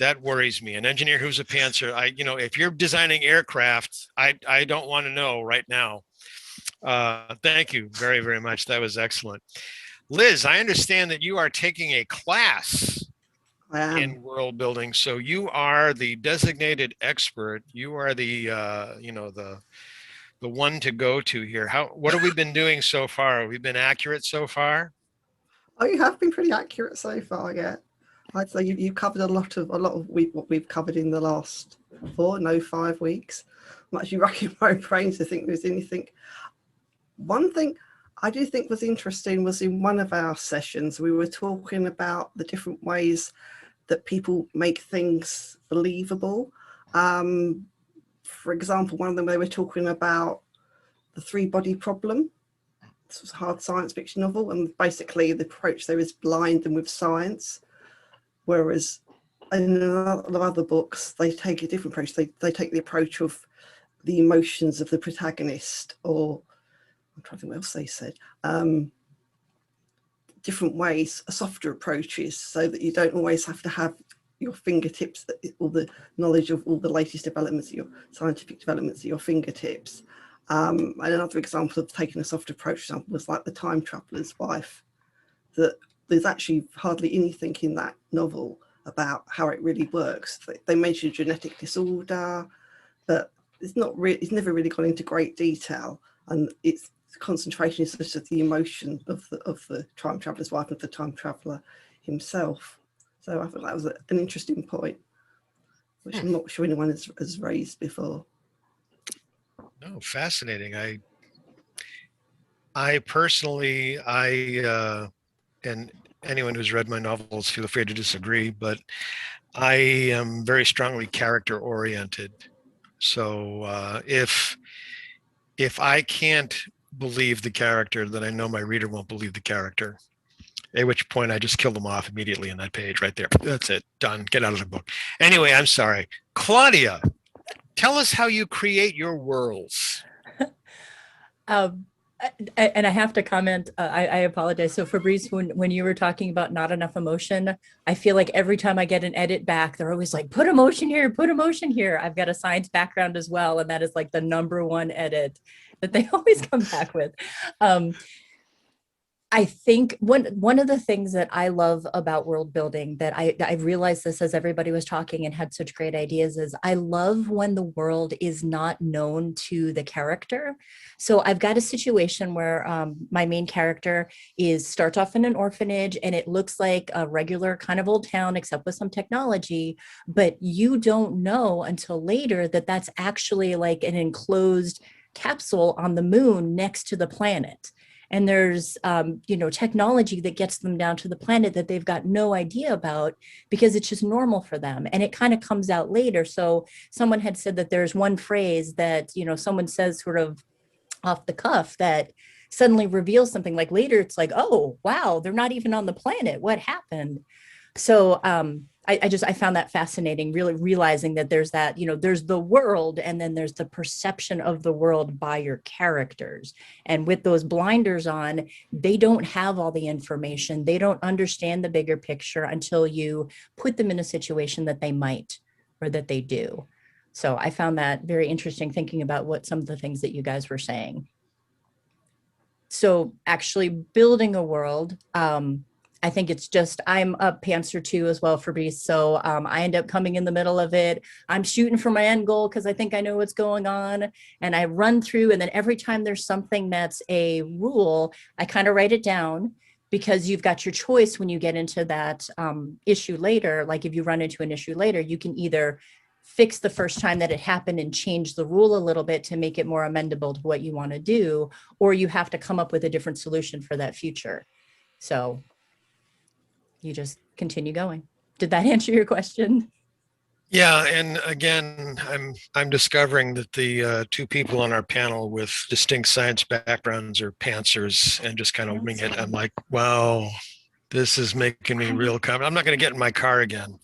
that worries me. An engineer who's a pantser, if you're designing aircraft, I don't want to know right now. Thank you very, very much. That was excellent. Liz, I understand that you are taking a class in world building. So you are the designated expert. You are the one to go to here. What have we been doing so far? Have we been accurate so far? Oh, you have been pretty accurate so far, yeah. I'd say you've covered a lot of what we've covered in the last 5 weeks. I'm actually racking my brain to think there's anything. One thing I do think was interesting was in one of our sessions, we were talking about the different ways that people make things believable. For example, one of them, they were talking about the three-body problem. This was a hard science fiction novel, and basically the approach there is blind them with science, whereas in a lot of other books they take a different approach. They take the approach of the emotions of the protagonist, or I'm trying to think what else they said, different ways, softer approaches, so that you don't always have to have your fingertips, all the knowledge of all the latest developments, your scientific developments at your fingertips. And another example of taking a soft approach was like the time traveler's wife, that there's actually hardly anything in that novel about how it really works. They mention genetic disorder, but it's never really gone into great detail, and its concentration is just the emotion of the time traveler's wife, of the time traveler himself. So I thought that was an interesting point, which I'm not sure anyone has raised before. No, fascinating. I personally, and anyone who's read my novels, feel free to disagree, but I am very strongly character oriented. So if I can't believe the character, then I know my reader won't believe the character. At which point I just kill them off immediately in that page right there. That's it. Done. Get out of the book. Anyway, I'm sorry. Claudia, tell us how you create your worlds. And I have to comment, I apologize. So Fabrice, when you were talking about not enough emotion, I feel like every time I get an edit back, they're always like, put emotion here, put emotion here. I've got a science background as well. And that is like the #1 edit that they always come back with. I think one of the things that I love about world building, that I realized this as everybody was talking and had such great ideas, is I love when the world is not known to the character. So I've got a situation where my main character starts off in an orphanage, and it looks like a regular kind of old town, except with some technology, but you don't know until later that that's actually like an enclosed capsule on the moon next to the planet. And there's, technology that gets them down to the planet that they've got no idea about, because it's just normal for them. And it kind of comes out later. So someone had said that there's one phrase that, someone says sort of off the cuff that suddenly reveals something. Like later, it's like, oh, wow, they're not even on the planet. What happened? So I found that fascinating, really realizing that there's that, there's the world, and then there's the perception of the world by your characters. And with those blinders on, they don't have all the information. They don't understand the bigger picture until you put them in a situation that they might, or that they do. So I found that very interesting, thinking about what some of the things that you guys were saying. So actually building a world, I think it's just, I'm a pantser too as well, Fabrice. So I end up coming in the middle of it. I'm shooting for my end goal because I think I know what's going on. And I run through, and then every time there's something that's a rule, I kind of write it down, because you've got your choice when you get into that issue later. Like if you run into an issue later, you can either fix the first time that it happened and change the rule a little bit to make it more amendable to what you want to do, or you have to come up with a different solution for that future. So you just continue going. Did that answer your question? Yeah, and again, I'm discovering that the two people on our panel with distinct science backgrounds are pantsers, and just kind of wing it. I'm like, wow, this is making me real confident. I'm not going to get in my car again.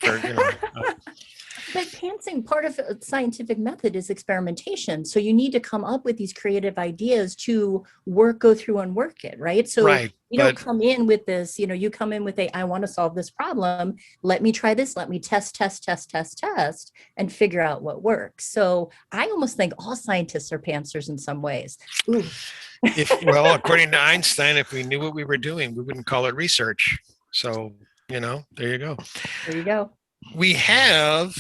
But pantsing, part of a scientific method is experimentation. So you need to come up with these creative ideas to go through and work it, right? So you don't come in with this, you come in with I want to solve this problem. Let me try this. Let me test, and figure out what works. So I almost think all scientists are pantsers in some ways. Ooh. Well, according to Einstein, if we knew what we were doing, we wouldn't call it research. So, there you go. There you go. We have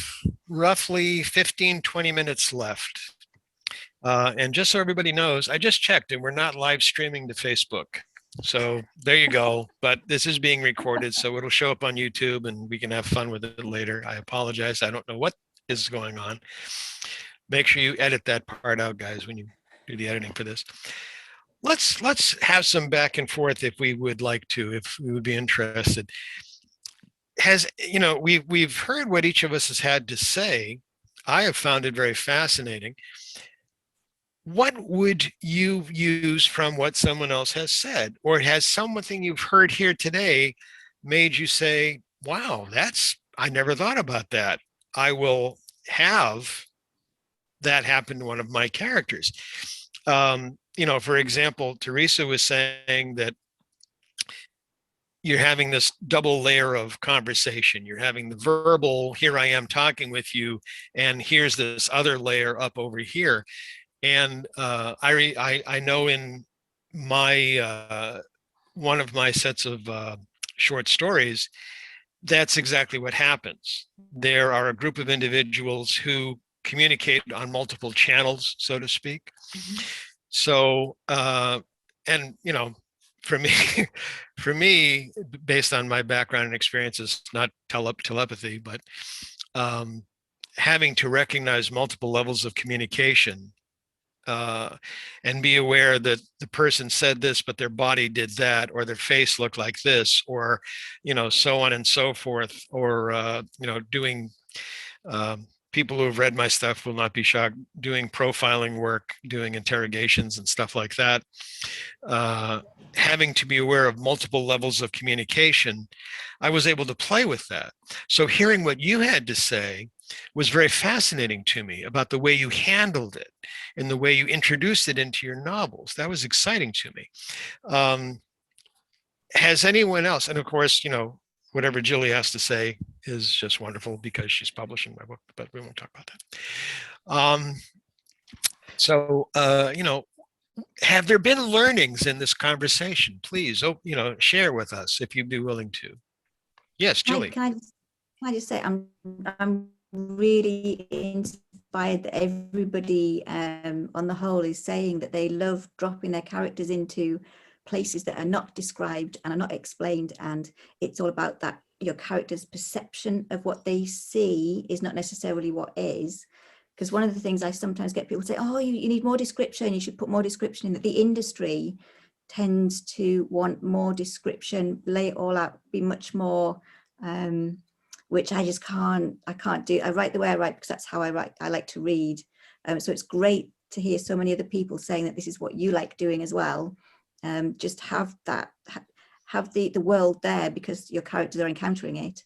roughly 15-20 minutes left. And just so everybody knows, I just checked, and we're not live streaming to Facebook. So there you go. But this is being recorded, so it'll show up on YouTube, and we can have fun with it later. I apologize. I don't know what is going on. Make sure you edit that part out, guys, when you do the editing for this. Let's have some back and forth if we would like to, if we would be interested. we've heard what each of us has had to say. I have found it very fascinating. What would you use from what someone else has said? Or has something you've heard here today made you say, wow, I never thought about that. I will have that happen to one of my characters. For example, Theresa was saying that you're having this double layer of conversation. You're having the verbal, here I am talking with you, and here's this other layer up over here. And I know in my one of my sets of short stories, that's exactly what happens. There are a group of individuals who communicate on multiple channels, so to speak. So, and for me, based on my background and experiences, not telepathy, but having to recognize multiple levels of communication and be aware that the person said this, but their body did that, or their face looked like this, or, so on and so forth, or, doing, people who have read my stuff will not be shocked, doing profiling work, doing interrogations and stuff like that, having to be aware of multiple levels of communication, I was able to play with that. So hearing what you had to say was very fascinating to me about the way you handled it and the way you introduced it into your novels. That was exciting to me. Has anyone else, and of course, whatever Julie has to say is just wonderful because she's publishing my book, but we won't talk about that. Have there been learnings in this conversation? Please, share with us if you'd be willing to. Yes, Julie. Can I just say I'm really inspired that everybody on the whole is saying that they love dropping their characters into places that are not described and are not explained, and it's all about that your character's perception of what they see is not necessarily what is. Because one of the things I sometimes get people say, oh, you need more description, you should put more description in, that the industry tends to want more description, lay it all out, be much more which I just can't do. I write the way I write because that's how I write. I like to read. So it's great to hear so many other people saying that this is what you like doing as well. Just have that, have the world there because your characters are encountering it.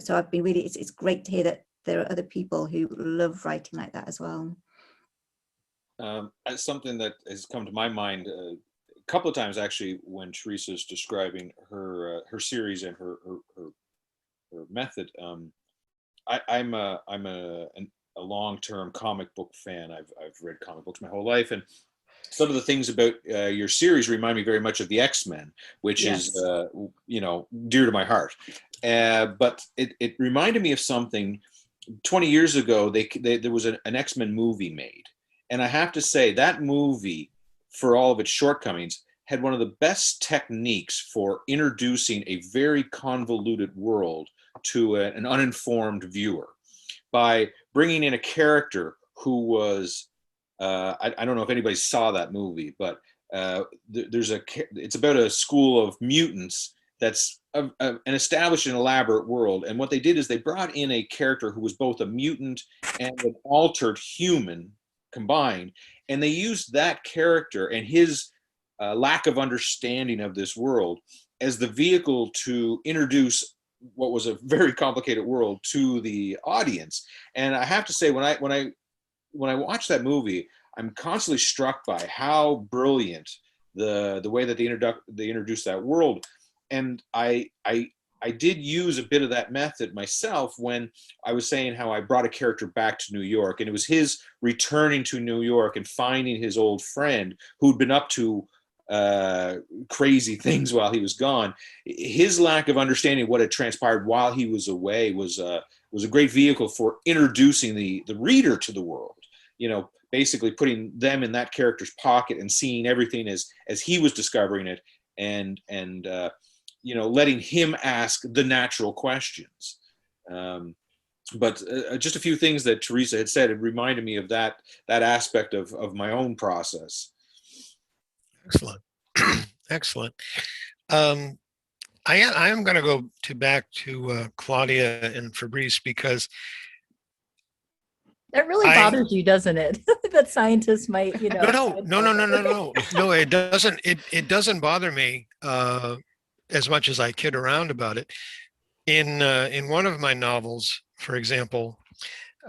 So I've been really, it's great to hear that there are other people who love writing like that as well. Something that has come to my mind a couple of times actually when Theresa's describing her series and her method. I'm a long-term comic book fan. I've read comic books my whole life, and some of the things about your series remind me very much of the X-Men, which is dear to my heart. But it reminded me of something. 20 years ago, there was an X-Men movie made, and I have to say that movie, for all of its shortcomings, had one of the best techniques for introducing a very convoluted world to an uninformed viewer by bringing in a character who was, I don't know if anybody saw that movie, but it's about a school of mutants that's an established and elaborate world. And what they did is they brought in a character who was both a mutant and an altered human combined. And they used that character and his lack of understanding of this world as the vehicle to introduce what was a very complicated world to the audience. And I have to say, when I watch that movie, I'm constantly struck by how brilliant the way that they introduced that world. And I did use a bit of that method myself when I was saying how I brought a character back to New York, and it was his returning to New York and finding his old friend who'd been up to crazy things while he was gone. His lack of understanding what had transpired while he was away was a great vehicle for introducing the reader to the world. Basically putting them in that character's pocket and seeing everything as he was discovering it, and letting him ask the natural questions. But just a few things that Theresa had said, it reminded me of that aspect of my own process. Excellent. Excellent. I am going to go back to Claudia and Fabrice, because That really bothers you, doesn't it? That scientists might, you know. No, it doesn't. It doesn't bother me as much as I kid around about it. In one of my novels, for example,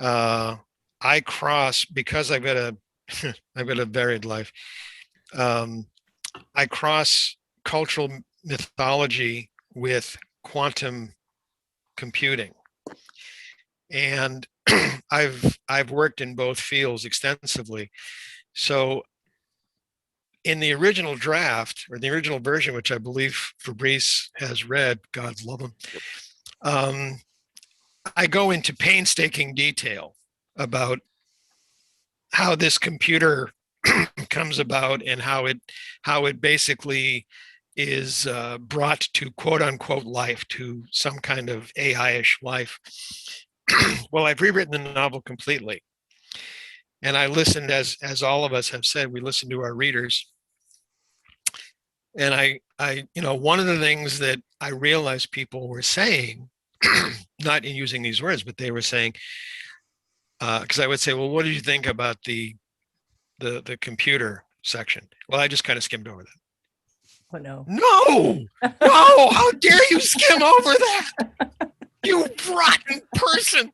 I cross, because I've got a I've got a varied life. I cross cultural mythology with quantum computing, and I've worked in both fields extensively. So in the original draft, or the original version, which I believe Fabrice has read, God love him, I go into painstaking detail about how this computer comes about, and how it basically is brought to quote unquote life, to some kind of AI-ish life. Well, I've rewritten the novel completely, and I listened, as all of us have said, we listened to our readers. And I one of the things that I realized people were saying, not in using these words, but they were saying, because I would say, well, what did you think about the computer section? Well, I just kind of skimmed over that. Oh, no. No, how dare you skim over that, you rotten person.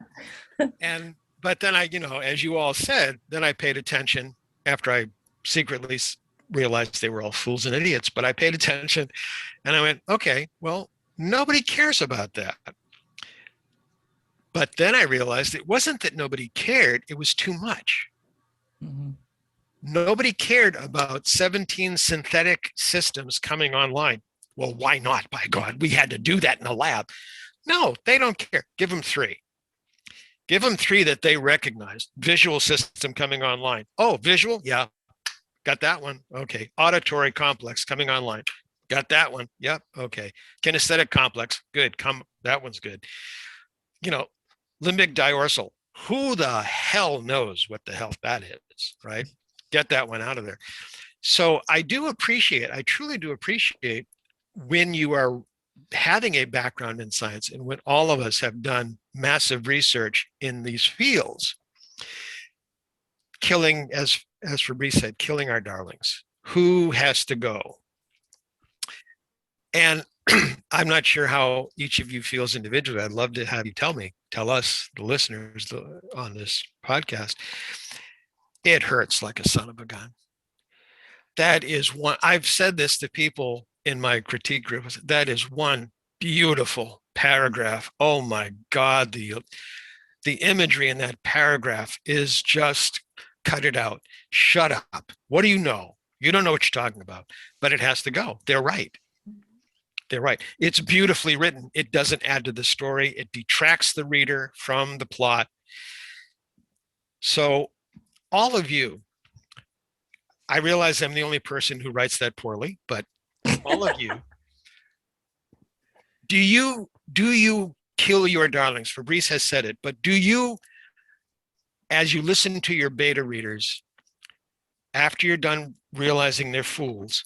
But then I, as you all said, then I paid attention after I secretly realized they were all fools and idiots, but I paid attention, and I went, okay, well, nobody cares about that. But then I realized it wasn't that nobody cared, it was too much. Mm-hmm. Nobody cared about 17 synthetic systems coming online. Well, why not? By God, we had to do that in the lab. No, they don't care. Give them 3. Give them 3 that they recognize. Visual system coming online. Oh, visual? Yeah. Got that one. Okay. Auditory complex coming online. Got that one. Yep. Okay. Kinesthetic complex. Good. That one's good. Limbic dorsal. Who the hell knows what the hell that is, right? Get that one out of there. So I truly do appreciate when you are having a background in science, and when all of us have done massive research in these fields, killing, as Fabrice said, killing our darlings. Who has to go? And I'm not sure how each of you feels individually. I'd love to have you tell us, the listeners on this podcast. It hurts like a son of a gun. That is one, I've said this to people in my critique group, that is one beautiful paragraph. Oh my God, the imagery in that paragraph is just, cut it out. Shut up. What do you know? You don't know what you're talking about, but it has to go. They're right. They're right. It's beautifully written. It doesn't add to the story. It detracts the reader from the plot. So all of you, I realize I'm the only person who writes that poorly, but all of you, do you kill your darlings? Fabrice has said it, but do you, as you listen to your beta readers, after you're done realizing they're fools,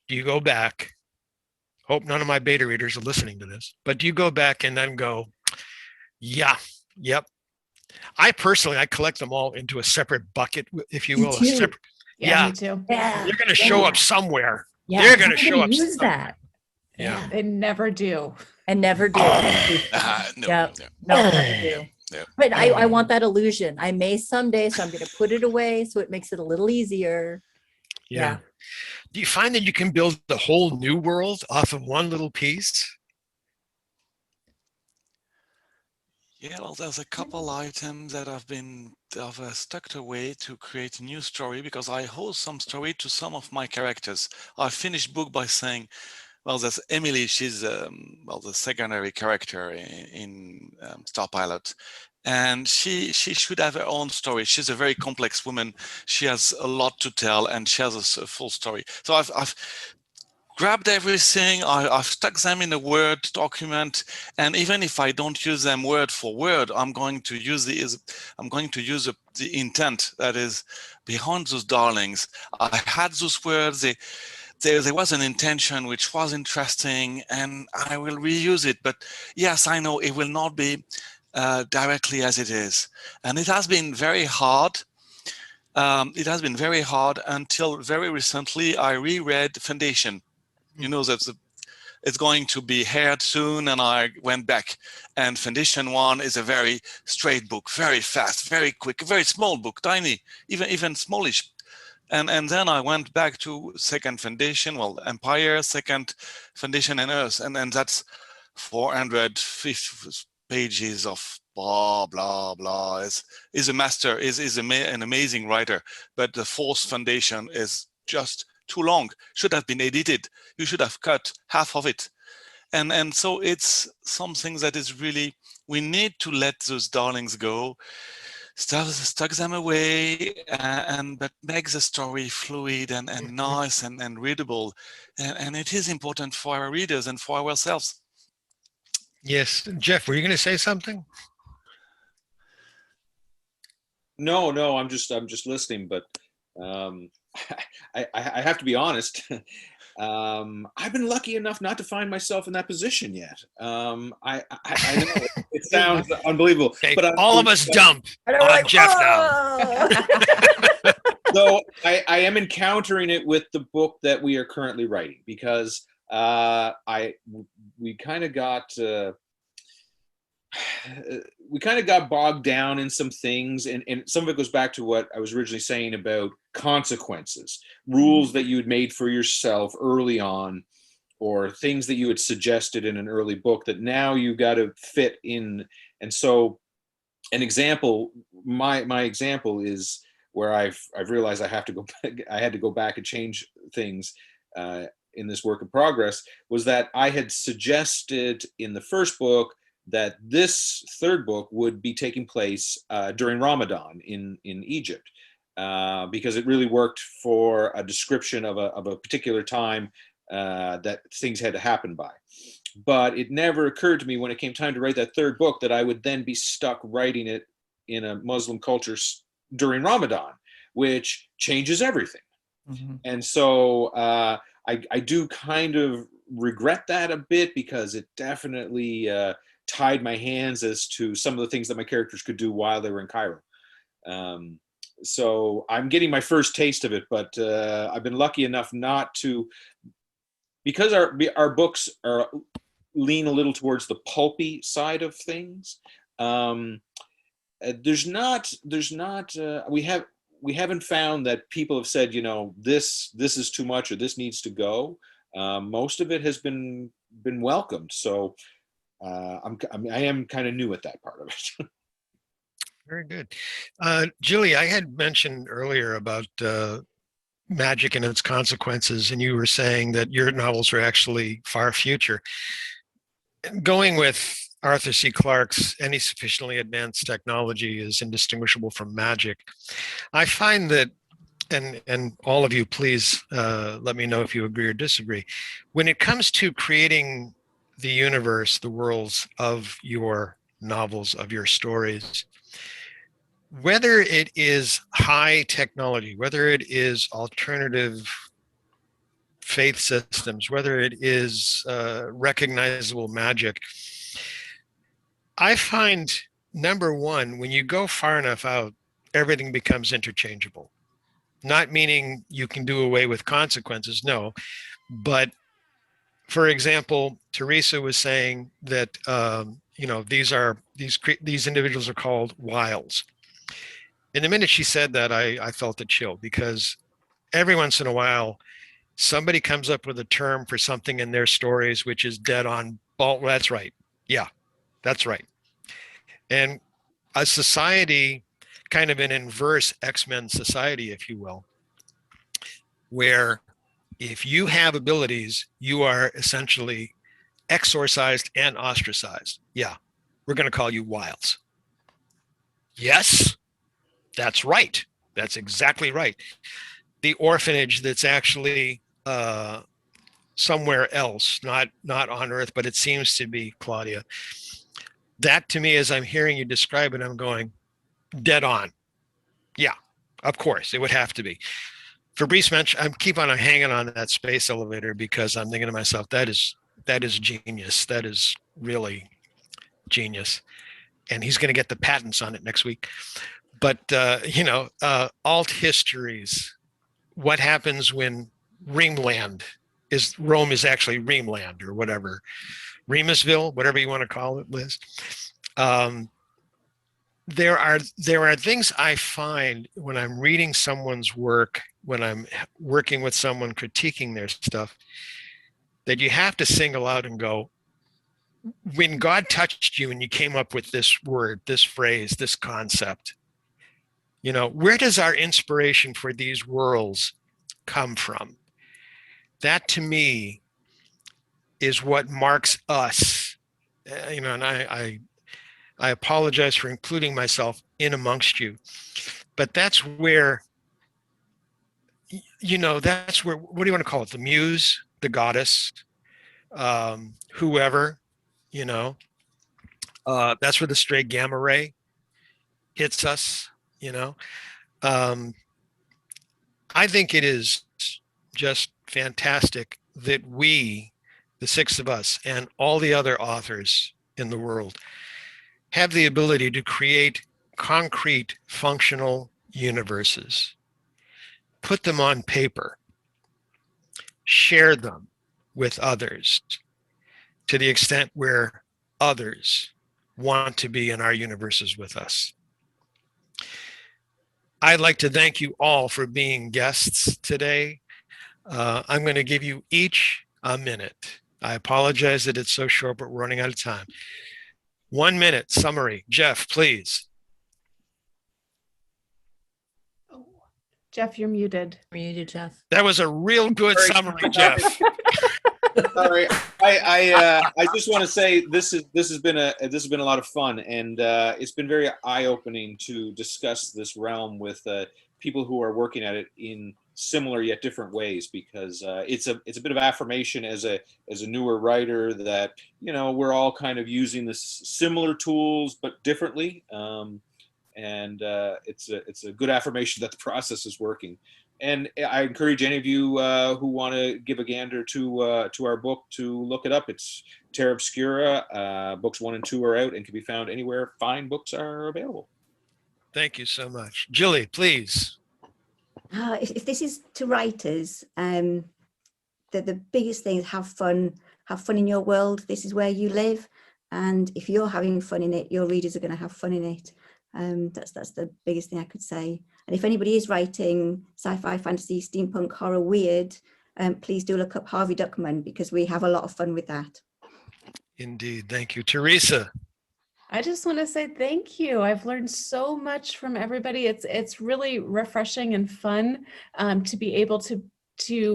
do you go back? Hope none of my beta readers are listening to this, but do you go back and then go, yeah, yep. I collect them all into a separate bucket, if you will. Yeah, me too. Yeah. They're going to show up somewhere. Yeah. They're going to show up. Use that. Yeah. They never do. And never do. No. Never do. Yeah. But I want that illusion. I may someday, so I'm going to put it away so it makes it a little easier. Yeah. Do you find that you can build the whole new world off of one little piece? Yeah, well, there's a couple items that I've stuck away to create a new story, because I owe some story to some of my characters. I finished book by saying, well, there's Emily. She's the secondary character in Star Pilot, and she should have her own story. She's a very complex woman. She has a lot to tell, and she has a full story. So I've grabbed everything. I've stuck them in a Word document, and even if I don't use them word for word, I'm going to use the intent that is behind those darlings. I had those words. there was an intention which was interesting, and I will reuse it. But yes, I know it will not be directly as it is. And it has been very hard. It has been very hard until very recently I reread Foundation. You know, it's going to be aired soon, and I went back. And Foundation 1 is a very straight book, very fast, very quick, very small book, tiny, even smallish. And then I went back to second Foundation, well, Empire, second Foundation and Earth, and that's 450 pages of blah, blah, blah. Is a master, is an amazing writer, but the fourth Foundation is just too long, should have been edited. You should have cut half of it. And so it's something that is really, we need to let those darlings go, stuck them away, but make the story fluid and nice and readable. And it is important for our readers and for ourselves. Yes. Geoff, were you going to say something? No, I'm just listening, but I have to be honest. I've been lucky enough not to find myself in that position yet. I know it sounds unbelievable, Okay, but all of us dump And on like, Geoff now. "Oh!" so I am encountering it with the book that we are currently writing, because we kind of got bogged down in some things, and some of it goes back to what I was originally saying about consequences, rules that you had made for yourself early on, or things that you had suggested in an early book that now you got to fit in. And so an example, my example is where I've realized I had to go back and change things in this work in progress, was that I had suggested in the first book that this third book would be taking place during Ramadan in Egypt, because it really worked for a description of a particular time that things had to happen by. But it never occurred to me when it came time to write that third book that I would then be stuck writing it in a Muslim culture during Ramadan, which changes everything. Mm-hmm. And so I do kind of regret that a bit, because it definitely tied my hands as to some of the things that my characters could do while they were in Cairo. So I'm getting my first taste of it, but I've been lucky enough not to, because our books lean a little towards the pulpy side of things. We haven't found that people have said, this is too much or this needs to go. Most of it has been welcomed. So I am kind of new at that part of it. Very good. Julie, I had mentioned earlier about magic and its consequences, and you were saying that your novels are actually far future. Going with Arthur C. Clarke's "Any sufficiently advanced technology is indistinguishable from magic," I find that, and all of you, please let me know if you agree or disagree, when it comes to creating the universe, the worlds of your novels, of your stories, whether it is high technology, whether it is alternative faith systems, whether it is recognizable magic, I find, number one, when you go far enough out, everything becomes interchangeable. Not meaning you can do away with consequences, no. But for example, Theresa was saying that these individuals are called wilds. And the minute she said that, I felt a chill, because every once in a while, somebody comes up with a term for something in their stories which is dead on. Oh, that's right. Yeah, that's right. And a society, kind of an inverse X-Men society, if you will, where if you have abilities, you are essentially exorcised and ostracized. Yeah, we're going to call you wilds. Yes, that's right. That's exactly right. The orphanage that's actually somewhere else, not on Earth, but it seems to be, Claudia. That, to me, as I'm hearing you describe it, I'm going, dead on. Yeah, of course, it would have to be. Fabrice mentioned, I keep on hanging on that space elevator because I'm thinking to myself, that is genius. That is really genius. And he's going to get the patents on it next week. But, alt histories, what happens when Rome is actually Reamland or whatever, Remusville, whatever you want to call it, Liz. There are things I find when I'm reading someone's work, when I'm working with someone critiquing their stuff, that you have to single out and go, when God touched you and you came up with this word, this phrase, this concept, where does our inspiration for these worlds come from? That to me is what marks us. And I apologize for including myself in amongst you, but that's where, that's where, what do you want to call it? The muse, the goddess, whoever, that's where the stray gamma ray hits us, I think it is just fantastic that we, the six of us, and all the other authors in the world have the ability to create concrete, functional universes, put them on paper, share them with others to the extent where others want to be in our universes with us. I'd like to thank you all for being guests today. I'm going to give you each a minute. I apologize that it's so short, but we're running out of time. 1 minute summary. Geoff, please. Geoff, you're muted. Muted, Geoff. That was a real good summary, Geoff. Sorry, I just want to say this has been a lot of fun, and it's been very eye-opening to discuss this realm with people who are working at it in similar yet different ways, because it's a bit of affirmation as a newer writer that we're all kind of using this similar tools but differently, and it's a good affirmation that the process is working. And I encourage any of you who want to give a gander to our book to look it up. It's Terra Obscura. Books 1 and 2 are out and can be found anywhere fine books are available. Thank you so much. Julie, please. If this is to writers, the biggest thing is have fun in your world. This is where you live. And if you're having fun in it, your readers are going to have fun in it. That's the biggest thing I could say. And if anybody is writing sci-fi, fantasy, steampunk, horror, weird, please do look up Harvey Duckman, because we have a lot of fun with that. Indeed. Thank you. Theresa. I just want to say thank you. I've learned so much from everybody. It's really refreshing and fun to be able to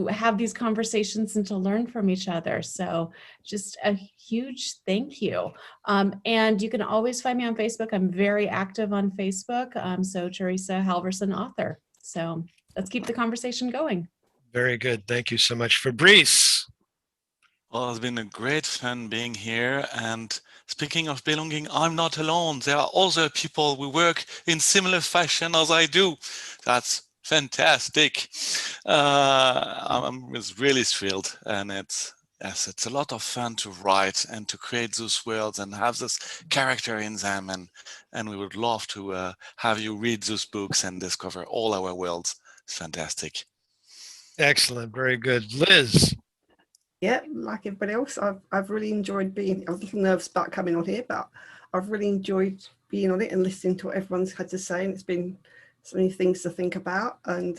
have these conversations and to learn from each other. So just a huge thank you. And you can always find me on Facebook. I'm very active on Facebook. So Theresa Halvorsen, author. So let's keep the conversation going. Very good. Thank you so much. Fabrice. Well, it's been a great fun being here. And speaking of belonging, I'm not alone. There are other people who work in similar fashion as I do. That's fantastic. I'm really thrilled, and it's a lot of fun to write and to create those worlds and have this character in them, and we would love to have you read those books and discover all our worlds. It's fantastic. Excellent. Very good. Liz. Yeah, like everybody else, I've really enjoyed being. I was a little nervous about coming on here, but I've really enjoyed being on it and listening to what everyone's had to say, and it's been so many things to think about, and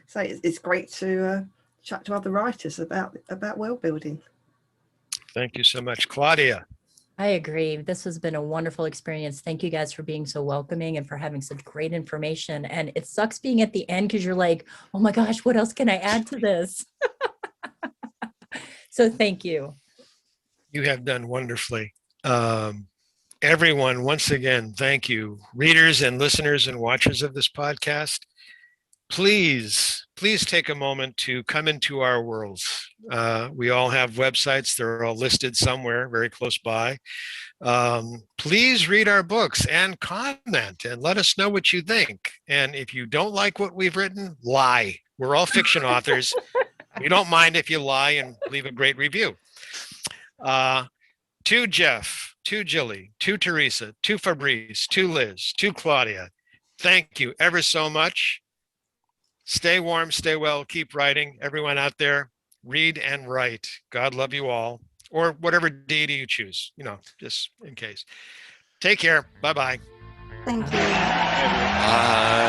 so it's great to chat to other writers about world building. Thank you so much. Claudia. I agree. This has been a wonderful experience. Thank you guys for being so welcoming and for having such great information. And it sucks being at the end because you're like, oh my gosh, what else can I add to this? So thank you. You have done wonderfully. Everyone, once again, thank you. Readers and listeners and watchers of this podcast, please take a moment to come into our worlds. We all have websites. They're all listed somewhere very close by. Please read our books and comment and let us know what you think. And if you don't like what we've written, lie. We're all fiction authors. We don't mind if you lie and leave a great review. To Geoff, to Jilly, to Theresa, to Fabrice, to Liz, to Claudia, thank you ever so much. Stay warm, stay well, keep writing. Everyone out there, read and write. God love you all, or whatever deity you choose, just in case. Take care. Bye-bye. Thank you. Bye.